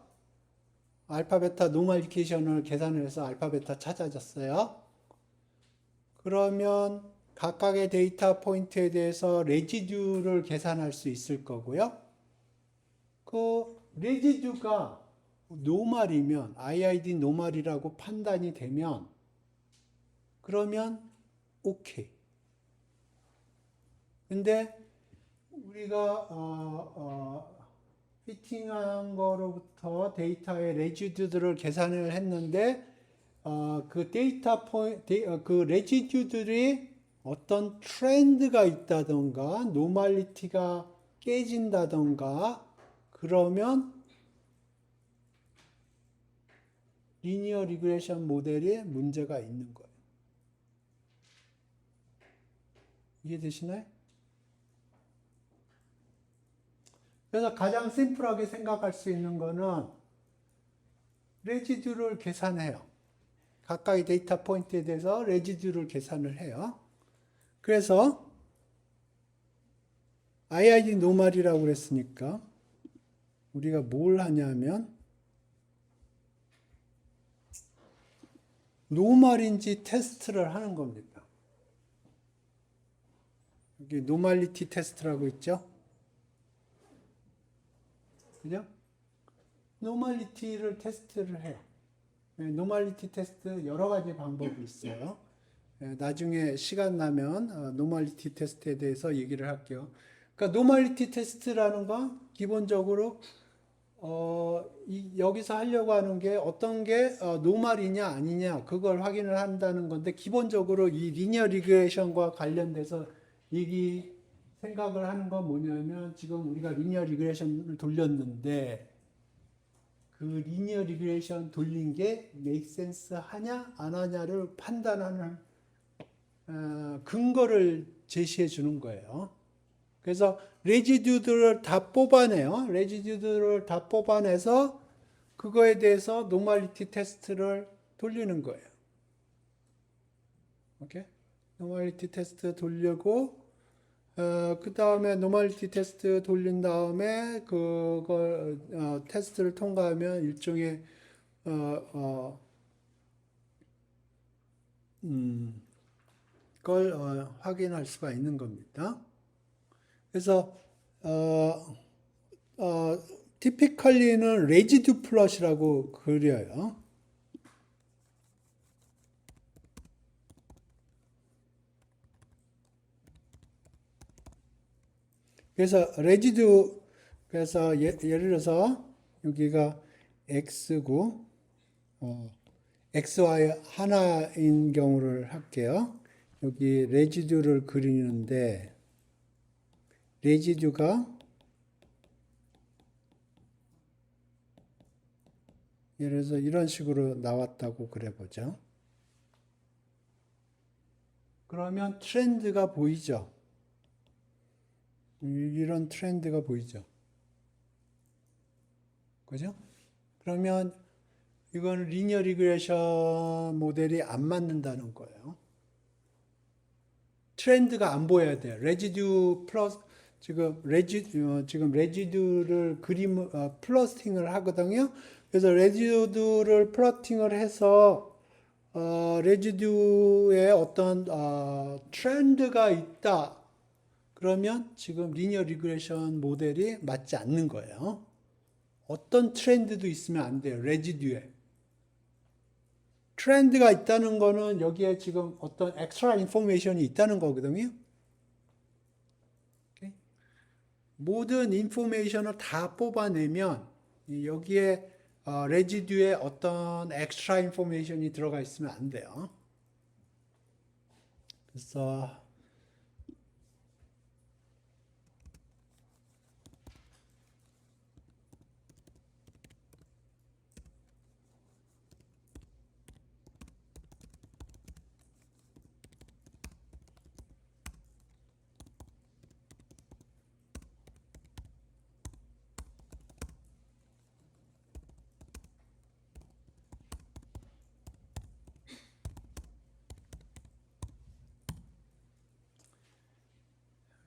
알파 베타 노멀리케이션을 계산을 해서 알파 베타 찾아졌어요. 그러면 각각의 데이터 포인트에 대해서 레지듀를 계산할 수 있을 거고요. 그 레지듀가 노멀이면 IID 노멀이라고 판단이 되면 그러면 오케이. 근데 우리가 피팅한 거로부터 데이터의 레지듀들을 계산을 했는데 그 그 레지듀들이 어떤 트렌드가 있다던가 노멀리티가 깨진다던가 그러면 리니어 리그레션 모델에 문제가 있는 거예요. 이해되시나요? 그래서 가장 심플하게 생각할 수 있는 거는 레지듀를 계산해요. 각각의 데이터 포인트에 대해서 레지듀를 계산을 해요. 그래서 IID 노멀이라고 그랬으니까 우리가 뭘 하냐면 노멀인지 테스트를 하는 겁니다. 여기 노멀리티 테스트라고 있죠? 그죠? 노멀리티를 테스트를 해요. 노멀리티 테스트 여러 가지 방법이 있어요. 나중에 시간 나면 노멀리티 테스트에 대해서 얘기를 할게요. 그러니까 노멀리티 테스트라는 건 기본적으로 여기서 하려고 하는 게 어떤 게 노멀이냐 아니냐 그걸 확인을 한다는 건데 기본적으로 이 리니어 리그레이션과 관련돼서 생각을 하는 건 뭐냐면 지금 우리가 리니어 리그레이션을 돌렸는데 그 리니어 리그레이션 돌린 게 make sense 하냐 안 하냐를 판단하는 근거를 제시해 주는 거예요. 그래서 레지듀들을 다 뽑아내요. 레지듀들을 다 뽑아내서 그거에 대해서 노멀리티 테스트를 돌리는 거예요. 오케이? 노멀리티 테스트 돌리고 그 다음에 노멀리티 테스트 돌린 다음에 그걸 테스트를 통과하면 일종의 그걸 확인할 수가 있는 겁니다. 그래서 typically는 residue plot이라고 그려요. 그래서 residue 그래서 예를 들어서 여기가 x고 xy 하나인 경우를 할게요. 여기 residue를 그리는데 레지듀가 예를 들어서 이런 식으로 나왔다고 그래보죠. 그러면 트렌드가 보이죠. 이런 트렌드가 보이죠. 그죠? 그러면 이건 리니어 리그레이션 모델이 안 맞는다는 거예요. 트렌드가 안 보여야 돼요. 레지듀 플러스 지금 레지듀를 플러팅을 하거든요. 그래서 레지듀를 플러팅을 해서 레지듀에 어떤 트렌드가 있다. 그러면 지금 리니어 리그레이션 모델이 맞지 않는 거예요. 어떤 트렌드도 있으면 안 돼요. 레지듀에 트렌드가 있다는 거는 여기에 지금 어떤 엑스트라 인포메이션이 있다는 거거든요. 오케이? 모든 인포메이션을 다 뽑아내면 여기에 레지듀에 어떤 엑스트라 인포메이션이 들어가 있으면 안 돼요. 그래서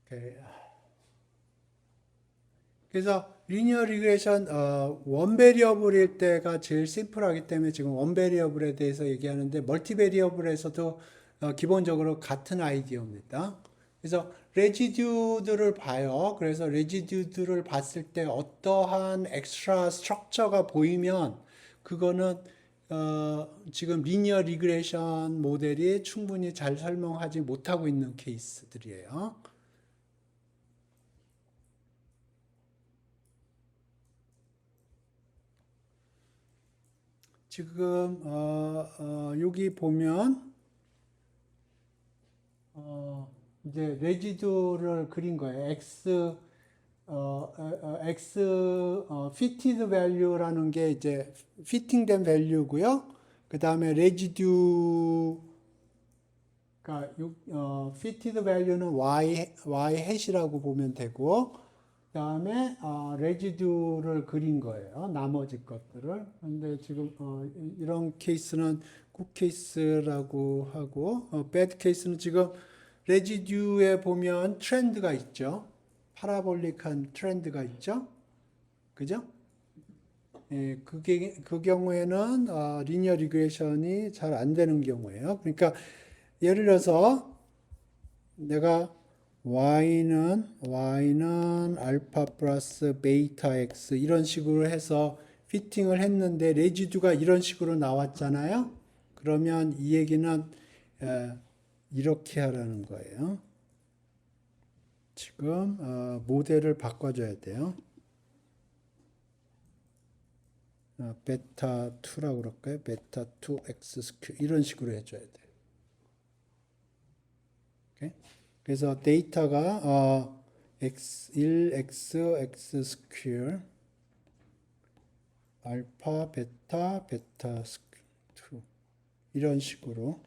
오케이. 그래서 리니어 리그레이션 원 베리어블일 때가 제일 심플하기 때문에 지금 원 베리어블에 대해서 얘기하는데 멀티 베리어블에서도 기본적으로 같은 아이디어입니다. 그래서 레지듀들을 봐요. 그래서 레지듀들을 봤을 때 어떠한 엑스트라 스트럭처가 보이면 그거는 지금 리니어 리그레이션 모델이 충분히 잘 설명하지 못하고 있는 케이스들이에요. 지금 여기 보면 이제 레지듀를 그린 거예요. X fitted value라는 게 이제 fitting된 value고요. 그 다음에 레지듀가 fitted value는 y hat이라고 보면 되고, 그 다음에 레지듀를 그린 거예요. 나머지 것들을. 근데 지금 이런 케이스는 굿 케이스라고 하고, 배드 케이스는 지금 레지듀에 보면 트렌드가 있죠. 파라볼릭한 트렌드가 있죠. 그죠? 예, 그 경우에는 리니어 리그레이션이 잘 안 되는 경우예요. 그러니까 예를 들어서 내가 y는 알파 플러스 베이타 x 이런 식으로 해서 피팅을 했는데 레지듀가 이런 식으로 나왔잖아요. 그러면 이 얘기는 이렇게 하라는 거예요. 지금 모델을 바꿔줘야 돼요. 베타 2라고 그럴까요? 베타 2 x 스퀘어 이런 식으로 해줘야 돼요. 오케이? 그래서 데이터가 x1, x 스퀘어 알파, 베타 스퀘어 2 이런 식으로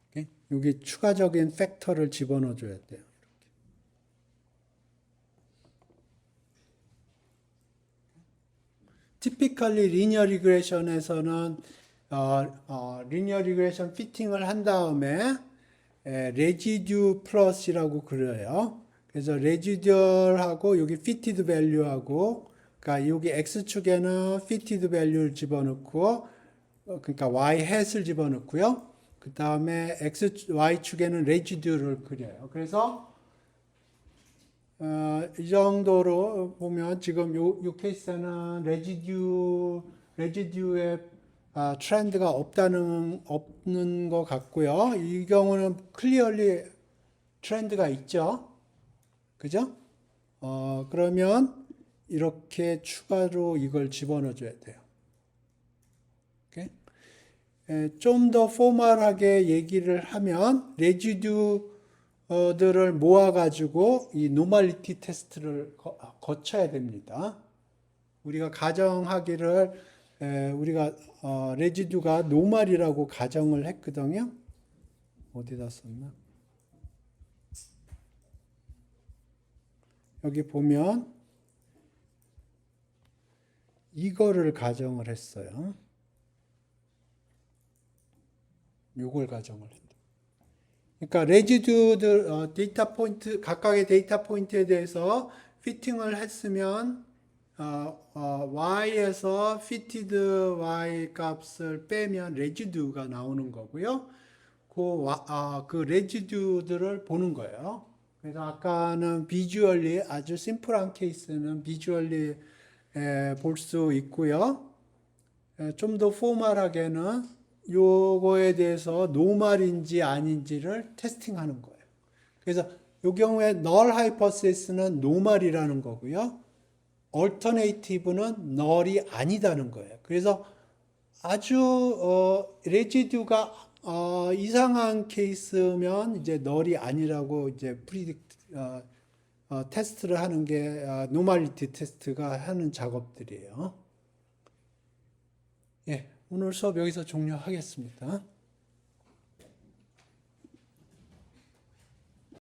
오케이? 여기 추가적인 팩터를 집어넣어 줘야 돼요. 티피컬리 리니어 리그레이션에서는 리니어 리그레이션 피팅을 한 다음에 레지듀 플러스라고 그래요. 그래서 레지듀얼하고 여기 피티드 밸류하고, 그러니까 여기 x축에는 피티드 밸류를 집어넣고, 그러니까 y hat을 집어넣고요. 그 다음에 y축에는 레지듀를 그려요. 그래서 이 정도로 보면 지금 요 케이스는 레지듀의 트렌드가 없는 것 같고요. 이 경우는 클리어리 트렌드가 있죠. 그죠? 그러면 이렇게 추가로 이걸 집어넣어 줘야 돼요. 좀 더 포멀하게 얘기를 하면 레지듀들을 모아가지고 이 노멀리티 테스트를 거쳐야 됩니다. 우리가 가정하기를 우리가 레지듀가 노멀이라고 가정을 했거든요. 어디다 썼나? 여기 보면 이거를 가정을 했어요. 요걸 가정을 했다. 그러니까 레지듀들 데이터 포인트 각각의 데이터 포인트에 대해서 피팅을 했으면 y에서 fitted y 값을 빼면 레지듀가 나오는 거고요. 그 레지듀들을 보는 거예요. 그래서 아까는 비주얼리 아주 심플한 케이스는 비주얼리 볼 수 있고요. 좀 더 포멀하게는 요거에 대해서 노멀인지 아닌지를 테스팅하는 거예요. 그래서 이 경우에 null hypothesis는 노멀이라는 거고요. alternative는 null이 아니다는 거예요. 그래서 아주 레지듀가 이상한 케이스면 이제 null이 아니라고 이제 테스트를 하는 게 노멀리티 테스트가 하는 작업들이에요. 예, 오늘 수업 여기서 종료하겠습니다.